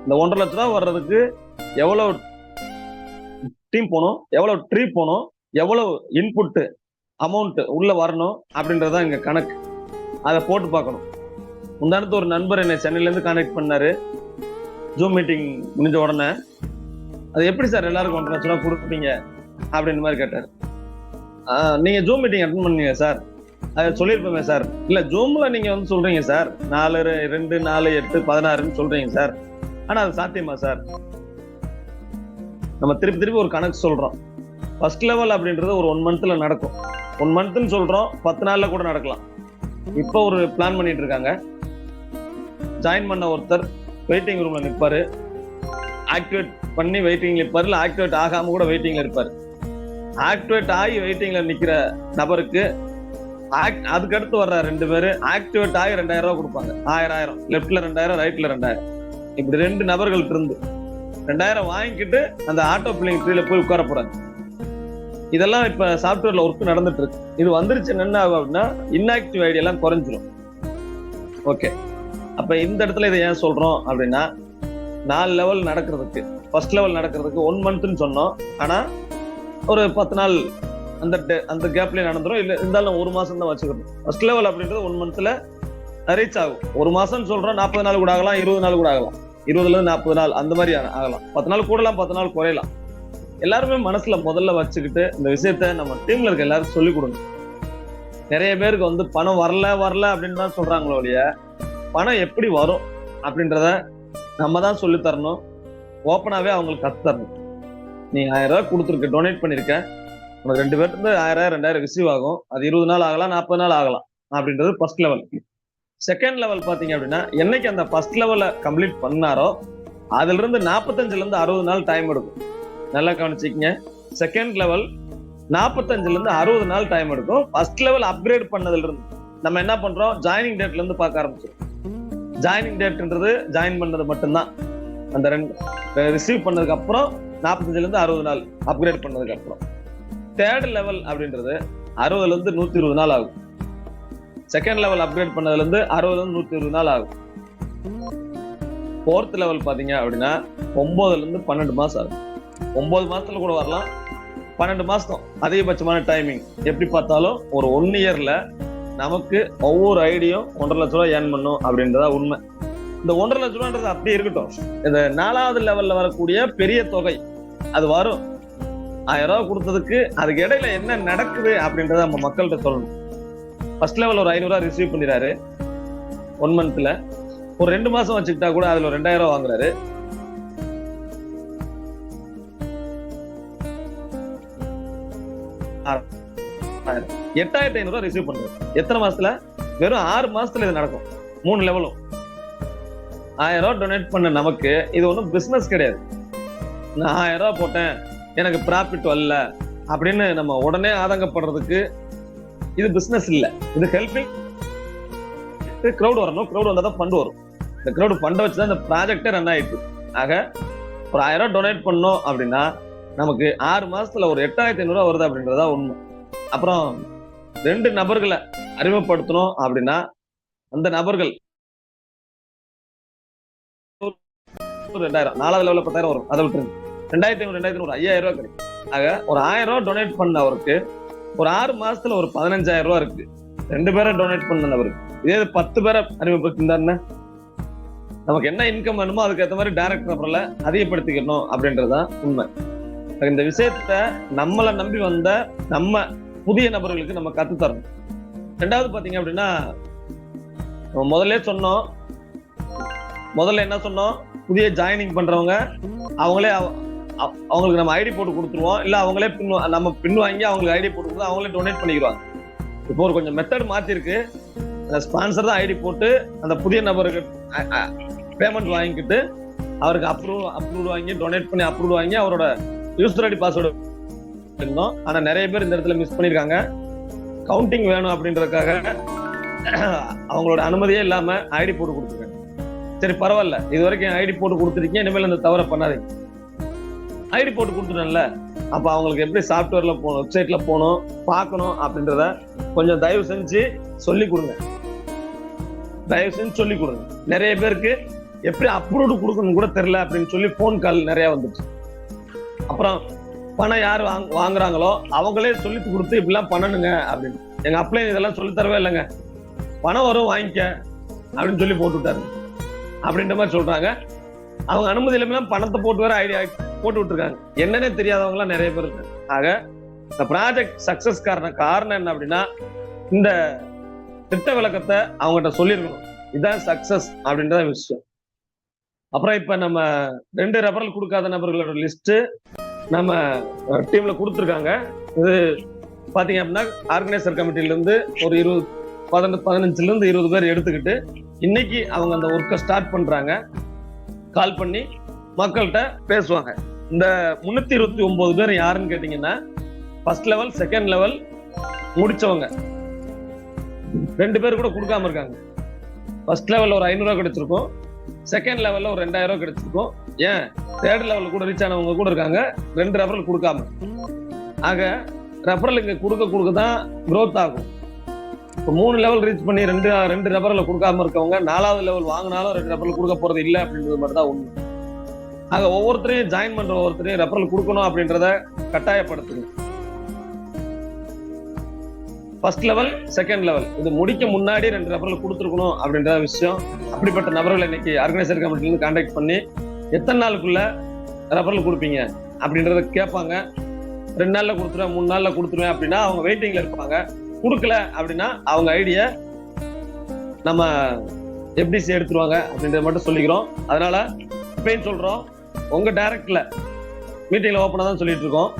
இந்த 1.5 லட்ச ரூபா வர்றதுக்கு எவ்வளவு டீம் போகணும், எவ்வளவு ட்ரீ போகணும், எவ்வளவு இன்புட் அமௌண்ட் உள்ள வரணும் அப்படின்றதான் இங்க கணக்கு. அதை போட்டு பார்க்கணும். முந்தானத்து ஒரு நண்பர் என்னை சென்னையில இருந்து கான்டாக்ட் பண்ணாரு. ஜூம் மீட்டிங் முடிஞ்ச உடனே அது எப்படி சார் எல்லாருக்கும் 1.5 லட்ச ரூபா கொடுப்பீங்க அப்படின்ற மாதிரி கேட்டாரு. நீங்க ஜூம் மீட்டிங் அட்டன் பண்ணீங்க சார், அதை சொல்லியிருப்போமே சார். இல்ல ஜூம்ல நீங்க வந்து சொல்றீங்க சார் 4, 2, 4, 8, 16 சொல்றீங்க சார், ஆனா அது சாத்தியமா சார்? நம்ம திருப்பி ஒரு கணக்கு சொல்றோம். ஃபர்ஸ்ட் லெவல் அப்படின்றது ஒரு 1 மந்த்ல நடக்கும். 1 மந்த்னு சொல்றோம், 10 நாள்ல கூட நடக்கலாம். இப்போ ஒரு பிளான் பண்ணிட்டு இருக்காங்க. ஜாயின் பண்ண ஒருத்தர் வெயிட்டிங் ரூம்ல நிற்பாரு, ஆக்டிவேட் பண்ணி வெயிட்டிங்ல இருப்பாரு, இல்ல ஆக்டிவேட் ஆகாம கூட வெயிட்டிங்ல இருப்பாரு. ஆக்டிவேட் ஆகி வெயிட்டிங்ல நிக்கிற நபருக்கு அதுக்கு அடுத்து வர்ற 2 பேரு ஆக்டிவேட் ஆகி 2000 ரூபாய் கொடுப்பாங்க. 1000 லெப்ட்ல 2000, ரைட்ல 2000. இப்படி 2 நபர்கள் இருந்து 2000 வாங்கிக்கிட்டு அந்த ஆட்டோ பில்லிங் ட்ரீல போய் உட்கார போறாங்க. இதெல்லாம் இப்ப சாஃப்ட்வேர்ல ஒர்க் நடந்துட்டு இருக்கு. இது வந்துருச்சு என்ன ஆகும் அப்படின்னா இன்ஆக்டிவ் ஐடி எல்லாம் குறைஞ்சிரும். ஓகே, அப்ப இந்த இடத்துல இதை ஏன் சொல்றோம் அப்படின்னா 4 லெவல் நடக்கிறதுக்கு, ஃபர்ஸ்ட் லெவல் நடக்கிறதுக்கு 1 மந்த்னு சொன்னோம். ஆனா ஒரு 10 நாள் அந்த கேப்லயே நடந்துரும். இல்ல இருந்தாலும் 1 மாசம் தான் வச்சுக்கணும். ஃபர்ஸ்ட் லெவல் அப்படின்றது 1 மந்த்ல ரீச் ஆகும். 1 மாசம் சொல்றோம், 40 நாள் கூட ஆகலாம், 20 நாள் கூட ஆகலாம், 20ல இருந்து 40 நாள் அந்த மாதிரி ஆகலாம். 10 நாள் கூடலாம், 10 நாள் குறையலாம். எல்லாருமே மனசுல முதல்ல வச்சுக்கிட்டு இந்த விஷயத்த நம்ம டீம்ல இருக்க எல்லாரும் சொல்லிக் கொடுங்க. நிறைய பேருக்கு வந்து பணம் வரல அப்படின்னு தான் சொல்றாங்களோ இல்லையா, பணம் எப்படி வரும் அப்படின்றத நம்ம தான் சொல்லி தரணும். ஓப்பனாவே அவங்களுக்கு கத்து தரணும். நீ 1000 ரூபாய் கொடுத்துருக்க, டொனேட் பண்ணிருக்க, உனக்கு 2 பேருக்கு 1000, 2000 ரிசீவ் ஆகும். அது 20 நாள் ஆகலாம், 40 நாள் ஆகலாம் அப்படின்றது ஃபர்ஸ்ட் லெவல். செகண்ட் லெவல் பாத்தீங்க அப்படின்னா என்னைக்கு அந்த ஃபர்ஸ்ட் லெவலை கம்ப்ளீட் பண்ணாரோ அதுல இருந்து 45ல இருந்து 60 நாள் டைம் எடுக்கும். நல்லா கவனிச்சிக்கங்க. செகண்ட் லெவல் 45ல இருந்து 60 நாள் டைம் எடுக்கும். ஃபர்ஸ்ட் லெவல் அப்கிரேட் பண்ணதுல இருந்து நம்ம என்ன பண்றோம், ஜாயினிங் டேட்ல இருந்து பார்க்க ஆரம்பிச்சிடும். ஜாயினிங் டேட்ன்றது ஜாயின் பண்ணது மட்டும்தான். அந்த 2 ரிசீவ் பண்ணதுக்கு அப்புறம் 45ல இருந்து 60 நாள் அப்கிரேட் பண்ணதுக்கு அப்புறம். தேர்ட் லெவல் அப்படின்றது 60ல இருந்து 120 நாள் ஆகும். செகண்ட் லெவல் அப்கிரேட் பண்ணதுல இருந்து 60ல இருந்து 120 நாள் ஆகும். ஃபோர்த் லெவல் பாத்தீங்க அப்படின்னா 9ல இருந்து 12 மாசம் ஆகும். 9 மாசத்துல கூட வரலாம், 12 மாசம் அதிகபட்சமான டைமிங். எப்படி பார்த்தாலும் ஒரு 1 இயர்ல நமக்கு ஒவ்வொரு ஐடியும் 1.5 லட்ச ரூபாய் ஏர்ன் பண்ணும் அப்படின்றதா உண்மை. இந்த 1.5 லட்ச ரூபான்றது அப்படியே இருக்கட்டும். இந்த 4வது லெவல்ல வரக்கூடிய பெரிய தொகை அது வரும். 1000 ரூபாய் கொடுத்ததுக்கு அதுக்கு இடையில என்ன நடக்குது அப்படின்றத நம்ம மக்கள்கிட்ட சொல்லணும். ஃபர்ஸ்ட் லெவல் ஒரு 500 ரிசீவ் பண்ணிடுறாரு 1 மந்த்ல. ஒரு 2 மாசம் வச்சுக்கிட்டா கூட அதுல ஒரு 2000 வாங்குறாரு. $8500 ரிசீவ் பண்றாரு. எத்தனை மாசத்துல? வெறும் 6 மாசத்துல இது நடக்கும். 3 லெவலும் 1000 டொனேட் பண்ண நமக்கு இது ஒன்றும் பிசினஸ் கிடையாது. நான் 1000 போட்டேன் எனக்கு ப்ராஃபிட் வரல அப்படின்னு நம்ம உடனே ஆதங்கப்படுறதுக்கு இது பிசினஸ் இல்ல. இது ஹெல்பிங். கிரௌட் வரணும், கிரௌட் வந்தா தான் ஃபண்ட் வரும். இந்த கிரௌட் ஃபண்டை வச்சுதான் இந்த ப்ராஜெக்டே ரன் ஆயிட்டு. ஆக ஒரு 1000 டொனேட் பண்ணோம் அப்படின்னா நமக்கு 6 மாசத்துல ஒரு 8500 வருது அப்படின்றதா உண்மை. அப்புறம் 2 நபர்களை அறிமுகப்படுத்தணும் அப்படின்னா அந்த நபர்கள் 2000 4வது லெவலில் 10,000 வரும். அதை விட்டுருங்க. 2500 5000 கிடைக்கும். ஆக ஒரு 1000 டொனேட் பண்ணவருக்கு ஒரு 6 மாசத்துல ஒரு 15,000 இருக்கு. 2 பேரை டொனேட் பண்ணவருக்கு. இதே 10 பேரை அறிமுகப்படுத்திருந்தாருன்னா நமக்கு என்ன இன்கம் வேணுமோ அதுக்கு ஏற்ற மாதிரி டைரக்ட் நபர்ல அதிகப்படுத்திக்கணும் அப்படின்றதுதான் உண்மை. இந்த விஷயத்த நம்மளை நம்பி வந்த நம்ம புதிய நபர்களுக்கு நம்ம கத்து தரணும். 2வது பாத்தீங்க அப்படின்னா முதல்ல என்ன சொன்னோம், புதிய ஜாயினிங் பண்றவங்க அவங்களுக்கு நம்ம ஐடி போட்டு கொடுத்துருவோம். இல்ல அவங்களே நம்ம பின் வாங்கி அவங்களுக்கு ஐடி போட்டு கொடுத்து அவங்களே டொனேட் பண்ணிடுவாங்க. இப்போ ஒரு கொஞ்சம் மெத்தட் மாத்திருக்கு. ஸ்பான்சர் தான் ஐடி போட்டு அந்த புதிய நபருக்கு பேமெண்ட் வாங்கிக்கிட்டு அவருக்கு அப்ரூவ் வாங்கி டொனேட் பண்ணி அப்ரூவ் வாங்கி அவரோட யூசர் ஐடி பாஸ்வேர்டு இருந்தோம். ஆனா நிறைய பேர் இந்த இடத்துல மிஸ் பண்ணிருக்காங்க. கவுண்டிங் வேணும் அப்படின்றதுக்காக அவங்களோட அனுமதியே இல்லாம ஐடி போட்டு கொடுத்துருக்காங்க. சரி பரவாயில்ல, இது வரைக்கும் ஐடி போட்டு கொடுத்துருக்கீங்க, இனிமேல் அந்த தவறை பண்ணாதீங்க. ஐடி போட்டு கொடுத்துட்டேன்ல, அப்ப அவங்களுக்கு எப்படி சாஃப்ட்வேர்ல போகணும், வெப்சைட்ல போகணும், பார்க்கணும் அப்படின்றத கொஞ்சம் தயவு செஞ்சு சொல்லி கொடுங்க. நிறைய பேருக்கு எப்படி அப்ரூவ்டு கொடுக்கணும் கூட தெரியல அப்படின்னு சொல்லி போன் கால் நிறைய வந்துச்சு. அப்புறம் பணம் யார் வாங்குறாங்களோ அவங்களே சொல்லி கொடுத்து இப்படிலாம் பண்ணணுங்க அப்படின்னு. எங்க அப்ளை இதெல்லாம் சொல்லி தரவே இல்லைங்க, பணம் வரும் வாங்கிக்க அப்படின்னு சொல்லி போட்டு விட்டாரு அப்படின்ற மாதிரி சொல்றாங்க. அவங்க அனுமதி இல்லாம பணத்தை போட்டு வேற ஐடியா போட்டு விட்டுருக்காங்க. என்னன்னே தெரியாதவங்க எல்லாம் நிறைய பேர் இருக்காங்க. ஆக இந்த ப்ராஜெக்ட் சக்சஸ் காரணம் என்ன அப்படின்னா இந்த திட்ட விளக்கத்தை அவங்ககிட்ட சொல்லியிருக்கணும். இதுதான் சக்சஸ் அப்படின்ற விஷயம். அப்புறம் இப்ப நம்ம 2 ரெஃபரல் கொடுக்காத நபர்களோட லிஸ்ட் நம்ம டீம்ல கொடுத்துருக்காங்க. இது பாத்தீங்க அப்படின்னா ஆர்கனைசர் கமிட்டில இருந்து ஒரு 15 இருந்து 20 பேர் எடுத்துக்கிட்டு இன்னைக்கு அவங்க அந்த ஒர்க்கை ஸ்டார்ட் பண்றாங்க. கால் பண்ணி மக்கள்கிட்ட பேசுவாங்க. இந்த 329 பேர் யாருன்னு கேட்டீங்கன்னா ஃபர்ஸ்ட் லெவல் செகண்ட் லெவல் முடிச்சவங்க. 2 பேர் கூட கொடுக்காம இருக்காங்க. ஃபர்ஸ்ட் லெவல்ல ஒரு 500 கிடைச்சிருக்கும், செகண்ட் லெவல்ல ஒரு 2000 கிடைச்சிருக்கும். ஏன் தேர்ட் லெவல்ல கூட ரீச் ஆனவங்க கூட இருக்காங்க 2 ரெஃபரல் கொடுக்காம. ஆக ரெஃபரல் இங்க கொடுக்க தான் growth ஆகும். இப்போ 3 லெவல் ரீச் பண்ணி 2 ரெஃபரல் கொடுக்காம இருக்கவங்க 4வது லெவல் வாங்கினாலும் 2 ரெஃபரல் கொடுக்க போறது இல்லை அப்படின்றது மட்டும் தான் உண்மை. ஆக ஒவ்வொருத்தரையும் ஜாயின் பண்ற ஒவ்வொருத்தரையும் ரெஃபரல் கொடுக்கணும் அப்படின்றத கட்டாயப்படுத்துங்க. ஃபர்ஸ்ட் லெவல் செகண்ட் லெவல் இது முடிக்க முன்னாடி 2 ரெஃபரல் கொடுத்துருக்கணும் அப்படின்ற விஷயம். அப்படிப்பட்ட நபர்கள் இன்னைக்கு ஆர்கனைசர் கமிட்டில இருந்து கான்டாக்ட் பண்ணி எத்தனை நாளுக்குள்ள ரெஃபரல் கொடுப்பீங்க அப்படின்றத கேட்பாங்க. 2 நாள்ல கொடுத்துருவேன் 3 நாள்ல கொடுத்துருவேன் அப்படின்னா அவங்க வெயிட்டிங்ல இருப்பாங்க. கொடுக்கல அப்படின்னா அவங்க ஐடியா நம்ம எஃப்டிசி எடுத்துருவாங்க அப்படின்றத மட்டும் சொல்லிக்கிறோம். அதனால இப்பயும் சொல்றோம், உங்க டைரக்ட்ல மீட்டிங்ல ஓப்பனா தான் சொல்லிட்டு இருக்கோம்.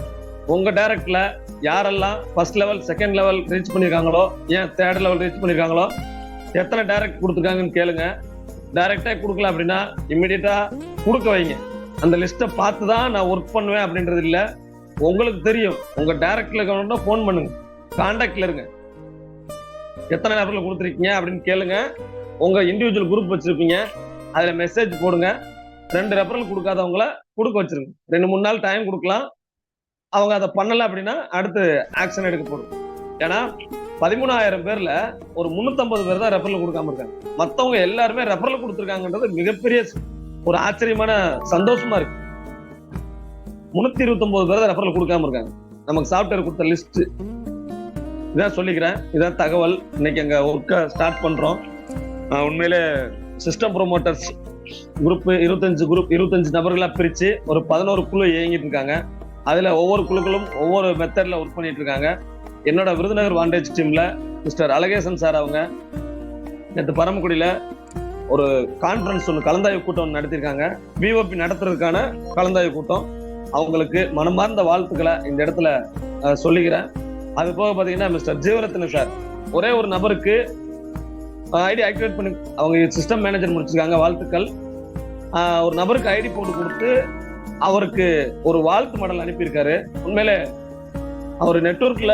உங்க டைரக்ட்ல யாரெல்லாம் first level second level reach பண்ணிருக்காங்களோ, ஏன் தேர்ட் லெவல் ரீச் பண்ணிருக்காங்களோ, எத்தனை டைரக்ட் கொடுத்துருக்காங்கன்னு கேளுங்க. டைரக்டா கொடுக்கல அப்படின்னா இம்மிடியட்டா கொடுக்க வைங்க. அந்த லிஸ்ட்டை பார்த்து தான் நான் ஒர்க் பண்ணுவேன் அப்படின்றது இல்லை. உங்களுக்கு தெரியும், உங்க டைரக்ட்ல ஃபோன் பண்ணுங்க, கான்டாக்ட்ல இருங்க. எத்தனை நபர்ல கொடுத்துருக்கீங்க அப்படின்னு கேளுங்க. உங்க இண்டிவிஜுவல் குரூப் வச்சிருப்பீங்க, அதுல மெசேஜ் போடுங்க. 2 ரெஃபரல் கொடுக்காதவங்கள கொடுக்க வச்சிருங்க. 2-3 நாள் டைம் கொடுக்கலாம். அவங்க அதை பண்ணல அப்படின்னா அடுத்து ஆக்ஷன் எடுக்கப்படும். ஏன்னா 13,000 பேர்ல ஒரு 350 பேர் தான் ரெஃபரல் கொடுக்காம இருக்காங்க. மத்தவங்க எல்லாருமே ரெஃபரல் கொடுத்துருக்காங்கன்றது மிகப்பெரிய ஒரு ஆச்சரியமான சந்தோஷமா இருக்கு. 329 பேர் தான் ரெஃபரல் கொடுக்காம இருக்காங்க. நமக்கு சாஃப்ட்வேர் கொடுத்த லிஸ்ட் இதான் சொல்லிக்கிறேன். இதான் தகவல். இன்னைக்கு எங்க ஒர்க்கை ஸ்டார்ட் பண்றோம். உண்மையிலே சிஸ்டம் ப்ரொமோட்டர்ஸ் குரூப் 25 நபர்களா பிரிச்சு ஒரு 11 குழு இயங்கிட்டு இருக்காங்க. அதுல ஒவ்வொரு குழுக்களும் ஒவ்வொரு மெத்தட்ல ஒர்க் பண்ணிட்டு இருக்காங்க. என்னோட விருதுநகர் வாண்டேஜ் டீம்ல மிஸ்டர் அழகேசன் சார் அவங்க நேற்று பரமக்குடியில ஒரு கான்ஃபரன்ஸ் ஒன்று கலந்தாய்வு கூட்டம் ஒன்று நடத்தியிருக்காங்க. விஓபி நடத்துறதுக்கான கலந்தாய்வு கூட்டம். அவங்களுக்கு மனமார்ந்த வாழ்த்துக்களை இந்த இடத்துல சொல்லிக்கிறேன். அது போக பார்த்தீங்கன்னா மிஸ்டர் ஜீவரத்ன சார் ஒரே ஒரு நபருக்கு ஐடி ஆக்டிவேட் பண்ணி அவங்க சிஸ்டம் மேனேஜர் முடிச்சிருக்காங்க, வாழ்த்துக்கள். ஒரு நபருக்கு ஐடி போட்டு கொடுத்து அவருக்கு ஒரு வாழ்த்து மடல் அனுப்பியிருக்காரு. உண்மையிலே அவர் நெட்வொர்க்ல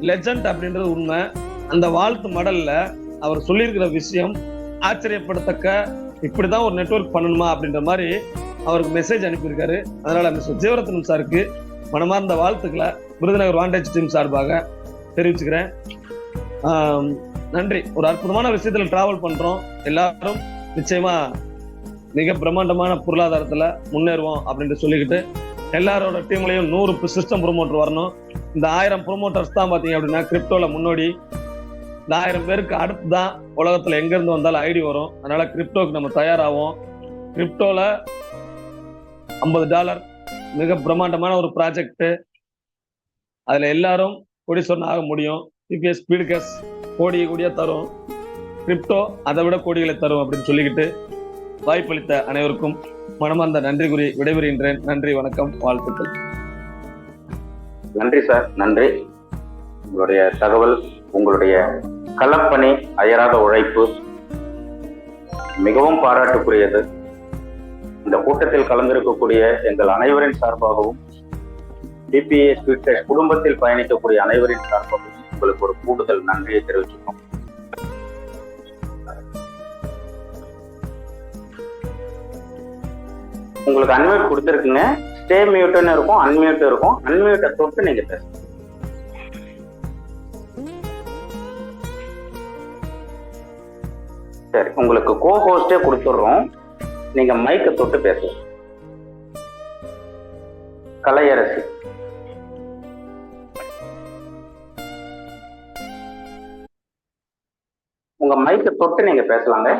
லெஜண்ட் அப்படின்றது உண்மை. அந்த வாழ்த்து மடல்ல அவர் சொல்லியிருக்கிற விஷயம் ஆச்சரியப்படத்தக்க, இப்படிதான் ஒரு நெட்வொர்க் பண்ணணுமா அப்படின்ற மாதிரி அவருக்கு மெசேஜ் அனுப்பியிருக்காரு. அதனால மிஸ்டர் ஜீவரத்னம் சாருக்கு மனமார்ந்த வாழ்த்துக்களை விருதுநகர் வாண்டேஜ் டீம் சார்பாக தெரிவிச்சுக்கிறேன். நன்றி. ஒரு அற்புதமான விஷயத்துல டிராவல் பண்றோம். எல்லாரும் நிச்சயமா மிக பிரம்மாண்டமான பொருளாதாரத்துல முன்னேறுவோம் அப்படின்னு சொல்லிக்கிட்டு எல்லாரோட டீம்லயும் 100 சிஸ்டம் ப்ரொமோட்டர் வரணும். இந்த 1000 ப்ரொமோட்டர்ஸ் தான் பாத்தீங்க அப்படின்னா கிரிப்டோல முன்னோடி. இந்த 1000 பேருக்கு அடுத்து தான் உலகத்துல எங்க இருந்து வந்தாலும் ஐடி வரும். அதனால கிரிப்டோக்கு நம்ம தயாராகும். கிரிப்டோல $50 மிக பிரம்மாண்டமான ஒரு ப்ராஜெக்ட். அதுல எல்லாரும் கோடீஸ்வரன் ஆக முடியும். பிபிஎஸ் ஸ்பீடுகஸ் கோடியா தரும், கிரிப்டோ அதை விட கோடிகளை தரும் அப்படின்னு சொல்லிக்கிட்டு வாய்ப்பளித்த அனைவருக்கும் மனமார்ந்த நன்றி கூறி விடைபெறுகின்றேன். நன்றி, வணக்கம், வாழ்த்துக்கள். நன்றி சார், நன்றி. உங்களுடைய தகவல், உங்களுடைய களப்பணி, அயராத உழைப்பு மிகவும் பாராட்டுக்குரியது. இந்த கூட்டத்தில் கலந்திருக்கக்கூடிய எங்கள் அனைவரின் சார்பாகவும் டிபிஎஸ் ஸ்பீட்கஸ் குடும்பத்தில் பயணிக்கக்கூடிய அனைவரின் சார்பாகவும் உங்களுக்கு ஒரு கூடுதல் நன்றியை தெரிவிச்சுக்கோம். உங்களுக்கு அன்மியூட் கொடுத்துருக்குங்க. ஸ்டே மியூட்னு இருக்கும், அன்மியூட் இருக்கும். அன்மியூட்டை தொட்டு நீங்க பேசுங்க. சரி, உங்களுக்கு கோ ஹோஸ்டே கொடுத்துடுறோம். நீங்க மைக்கை தொட்டு பேசுங்க. கலையரசி, உங்க மைக்கை தொட்டு நீங்க பேசலாங்க.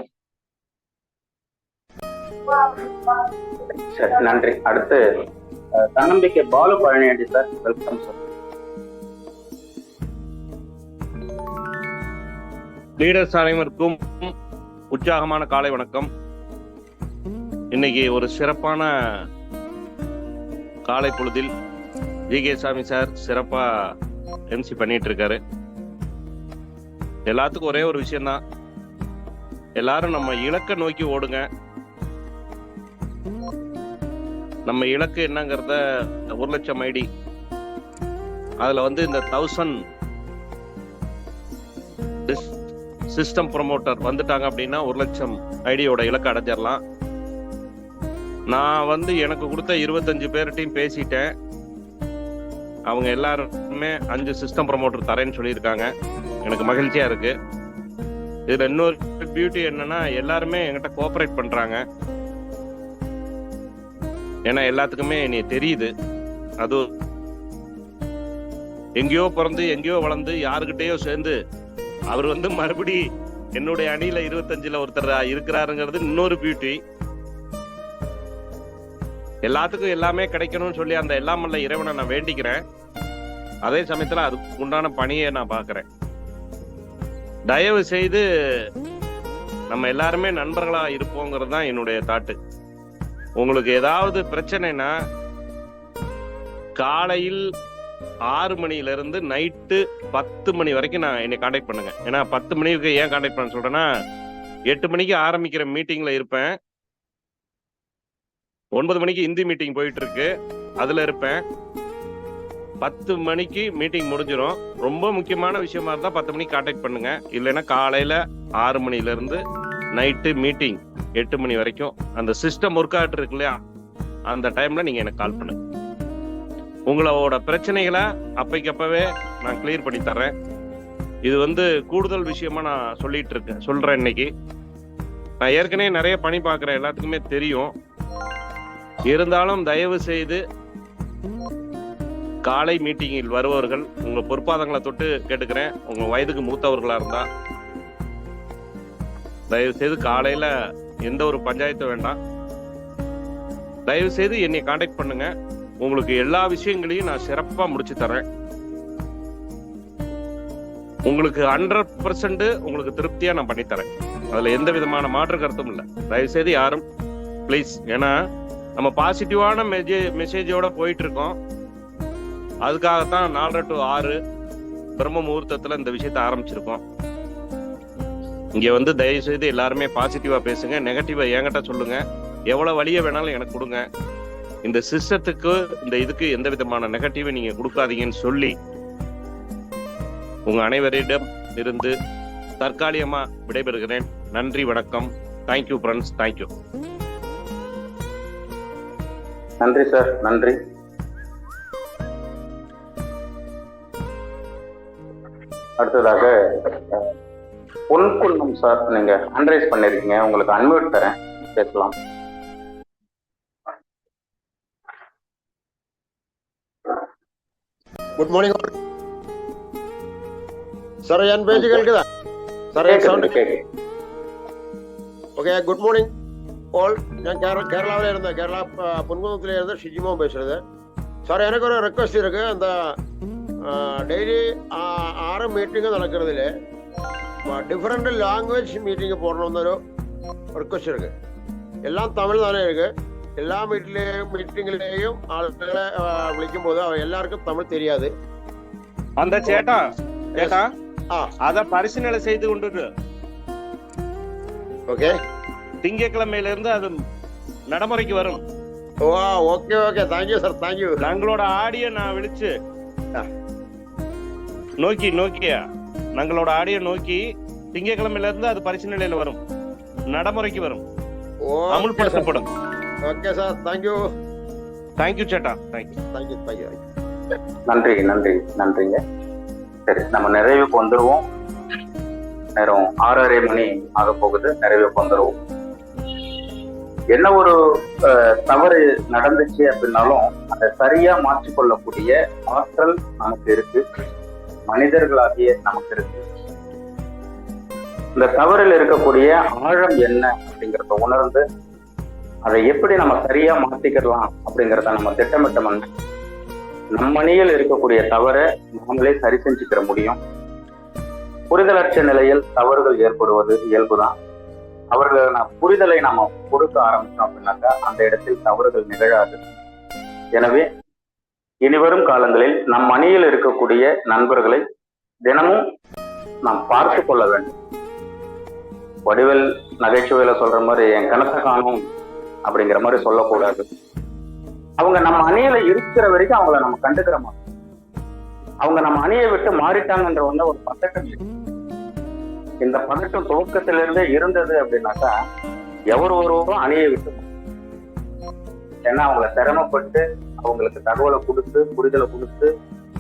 சரி, நன்றி. அடுத்து தன்னம்பிக்கை Balu Palaniyandi sir, welcome sir. Leaders அனைவருக்கும் உற்சாகமான காலை வணக்கம். இன்னைக்கு ஒரு சிறப்பான காலை பொழுதில் ஜிகே சாமி சார் சிறப்பா எம்சி பண்ணிட்டு இருக்காரு. எல்லாத்துக்கும் ஒரே ஒரு விஷயம்தான், எல்லாரும் நம்ம இலக்கை நோக்கி ஓடுங்க. நம்ம இலக்கு என்னங்கிறத 1,00,000 ஐடி, அதுல இந்த 1000 சிஸ்டம் ப்ரொமோட்டர் வந்துட்டாங்க அப்படின்னா 1,00,000 ஐடியோட இலக்கு அடைஞ்சிடலாம். நான் எனக்கு கொடுத்த 25 பேர்கிட்டையும் பேசிட்டேன். அவங்க எல்லாருமே 5 சிஸ்டம் ப்ரொமோட்டர் தரேன்னு சொல்லியிருக்காங்க. எனக்கு மகிழ்ச்சியா இருக்கு. இதுல இன்னொரு பியூட்டி என்னன்னா, எல்லாருமே என்கிட்ட கோஆபரேட் பண்றாங்க. ஏன்னா எல்லாத்துக்குமே நீ தெரியுது, அது எங்கேயோ பிறந்து எங்கேயோ வளர்ந்து யாருக்கிட்டேயோ சேர்ந்து அவர் மறுபடி என்னுடைய அணியில 25ல ஒருத்தர் இருக்கிறாருங்கிறது இன்னொரு பியூட்டி. எல்லாத்துக்கும் எல்லாமே கிடைக்கணும்னு சொல்லி அந்த எல்லாம் வல்ல இறைவனை நான் வேண்டிக்கிறேன். அதே சமயத்துல அதுக்கு உண்டான பணியை நான் பாக்குறேன். தயவு செய்து நம்ம எல்லாருமே நண்பர்களா இருப்போங்கிறது தான் என்னுடைய தாட்டு. உங்களுக்கு ஏதாவது பிரச்சனைனா காலையில் 6 மணியிலிருந்து நைட்டு 10 மணி வரைக்கும் என்னை கான்டாக்ட் பண்ணுங்க. ஏன்னா 10 மணிக்கு ஏன் கான்டாக்ட் பண்ண சொல்றேன்னா, 8 மணிக்கு ஆரம்பிக்கிற மீட்டிங்ல இருப்பேன். 9 மணிக்கு இந்தி மீட்டிங் போயிட்டு இருக்கு, அதுல இருப்பேன். 10 மணிக்கு மீட்டிங் முடிஞ்சிடும். ரொம்ப முக்கியமான விஷயமா இருந்தா 10 மணிக்கு கான்டாக்ட் பண்ணுங்க. இல்லைன்னா காலையில 6 மணில நைட்டு மீட்டிங் 8 மணி வரைக்கும் அந்த சிஸ்டம் ஒர்க் ஆகிட்டு இருக்கு இல்லையா, அந்த டைம்ல நீங்க எனக்கு கால் பண்ணுங்க. உங்களோட பிரச்சனைகளை அப்பவே நான் கிளியர் பண்ணி தர்றேன். இது கூடுதல் விஷயமா நான் சொல்றேன். இன்னைக்கு நான் ஏற்கனவே நிறைய பணி பார்க்குறேன், எல்லாத்துக்குமே தெரியும். இருந்தாலும் தயவு செய்து காலை மீட்டிங்கில் வருபவர்கள் உங்க பொறுப்பாதங்களை தொட்டு கேட்டுக்கிறேன். உங்க வயதுக்கு மூத்தவர்களா இருந்தா தயவு செய்து காலையில எந்த ஒரு பஞ்சாயத்தும் வேண்டாம். தயவு செய்து என்னை கான்டாக்ட் பண்ணுங்க. உங்களுக்கு எல்லா விஷயங்களையும் நான் சிறப்பா முடிச்சு தரேன். உங்களுக்கு 100% உங்களுக்கு திருப்தியா நான் பண்ணித்தரேன். அதுல எந்த விதமான மாற்று கருத்தும் இல்லை. தயவுசெய்து யாரும் ப்ளீஸ், ஏன்னா நம்ம பாசிட்டிவான மெசேஜோட போயிட்டு இருக்கோம். அதுக்காகத்தான் 4 to 6 பிரம்ம முகூர்த்தத்துல இந்த விஷயத்த ஆரம்பிச்சிருக்கோம். இங்க வந்து தயவு செய்து எல்லாருமே பாசிட்டிவா பேசுங்க, நெகட்டிவா என்கிட்ட சொல்லுங்க, எவ்வளவு வழிய வேணாலும் எனக்கு கொடுங்க. இந்த சிஸ்டத்துக்கு இந்த இதுக்கு எந்த விதமான நெகட்டிவ் நீங்க கொடுக்காதீங்கன்னு சொல்லி உங்க அனைவரிடம் இருந்து தற்காலிகமா விடைபெறுகிறேன். நன்றி, வணக்கம். Thank you friends, thank you. நன்றி சார், நன்றி. அடுத்ததாக பொன்குன்னம் சார், நீங்க அன்ரைஸ் பண்ணிருக்கீங்க, உங்களுக்கு அன்மியூட் தரேன், பேசலாம். ഗുഡ് മോർണിംഗ് സാറേ, ഞാൻ പേജ് കേൾക്കുതാ സാറേ? Sound okay. Good morning all. நான் கேரளாவில் கேரளா பொன்குன்னத்தில் இருந்து ஷிஜிமோ பேசுறது. சார், எனக்கு ஒரு ரெக்வஸ்ட் இருக்கு. அந்த டெய்லி 6 மீட்டிங்கு நடக்கிறதுல டிஃப்ரெண்ட் லாங்குவேஜ் மீட்டிங்கு போடணும்னு ரெக்வஸ்ட் இருக்கு. எல்லாம் தமிழ் தானே இருக்கு. எல்லா மீட்டிங்லேயும் ஆளுகளை விളിக்கும் போது எல்லாருக்கும் தமிழ் தெரியாது. அந்த சேட்டா அத பரிசீலனை செய்து கொண்டு ஓகே, திங்கட்கிழமையில இருந்து அது நடைமுறைக்கு வரும். Okay okay, thank you sir, thank you. நாங்களோட ஆடியோ நான் விழிச்சு நோக்கியா நாங்களோட ஆடியோ நோக்கி திங்கட்கிழமையில இருந்து அது பரிசீலனையில வரும், நடைமுறைக்கு வரும், அமுல்படுத்தப்படும். Okay sir, thank you. தேங்க்யூ சேட்டா, தேங்க்யூ. நன்றி, நன்றிங்க. சரி, நம்ம நிறைவுக்கு வந்துருவோம். நேரம் 6:30 மணி ஆக போகுது. நிறைவுக்கு வந்துருவோம். என்ன ஒரு தவறு நடந்துச்சு அப்படின்னாலும் அதை சரியா மாற்றிக்கொள்ளக்கூடிய ஆற்றல் நமக்கு இருக்கு, மனிதர்களாகிய நமக்கு இருக்கு. இந்த தவறில் இருக்கக்கூடிய ஆழம் என்ன அப்படிங்கிறத உணர்ந்து அதை எப்படி நம்ம சரியா மாத்திக்கலாம் அப்படிங்கிறத நம்ம திட்டமிட்டோம்னா நம்ம அணியில் இருக்கக்கூடிய தவறை நாமளே சரி செஞ்சுக்கிற முடியும். புரிதலற்ற நிலையில் தவறுகள் ஏற்படுவது இயல்புதான். அவர்களான புரிதலை நாம கொடுக்க ஆரம்பிச்சோம் அப்படின்னாக்கா அந்த இடத்தில் தவறுகள் நிகழாது. எனவே இனிவரும் காலங்களில் நம் அணியில் இருக்கக்கூடிய நண்பர்களை தினமும் நாம் பார்த்து கொள்ள வேண்டும். வடிவேல் நகைச்சுவையில சொல்ற மாதிரி என் கணத்தை காணும் அப்படிங்கிற மாதிரி சொல்லக்கூடாது. அவங்க நம்ம அணியில இருக்கிற வரைக்கும் அவங்கள நம்ம கண்டுக்கிற மாட்டோம். அவங்க நம்ம அணியை விட்டு மாறிட்டாங்கன்ற ஒண்ணு ஒரு பதட்டம். இந்த பதட்டம் துவக்கத்திலிருந்தே இருந்தது அப்படின்னாக்கா எவர் ஒருவரும் அணியை விட்டு, ஏன்னா அவங்கள சிரமப்பட்டு அவங்களுக்கு தகவலை கொடுத்து புரிதலை கொடுத்து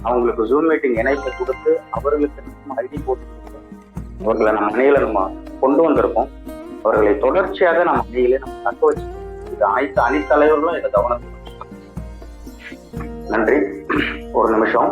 அவங்களுக்கு ஜூம் மீட்டிங் இணைப்பை கொடுத்து அவர்களுக்கு நம்ம ஐடி போட்டு கொடுத்து அவர்களை நம்ம அணியில நம்ம கொண்டு வந்திருக்கோம். அவர்களை தொடர்ச்சியாக நம்ம அணியிலே நம்ம தக்க வச்சு இது அனைத்து தலைவர்களும் இதை கவனத்தில். நன்றி. ஒரு நிமிஷம்.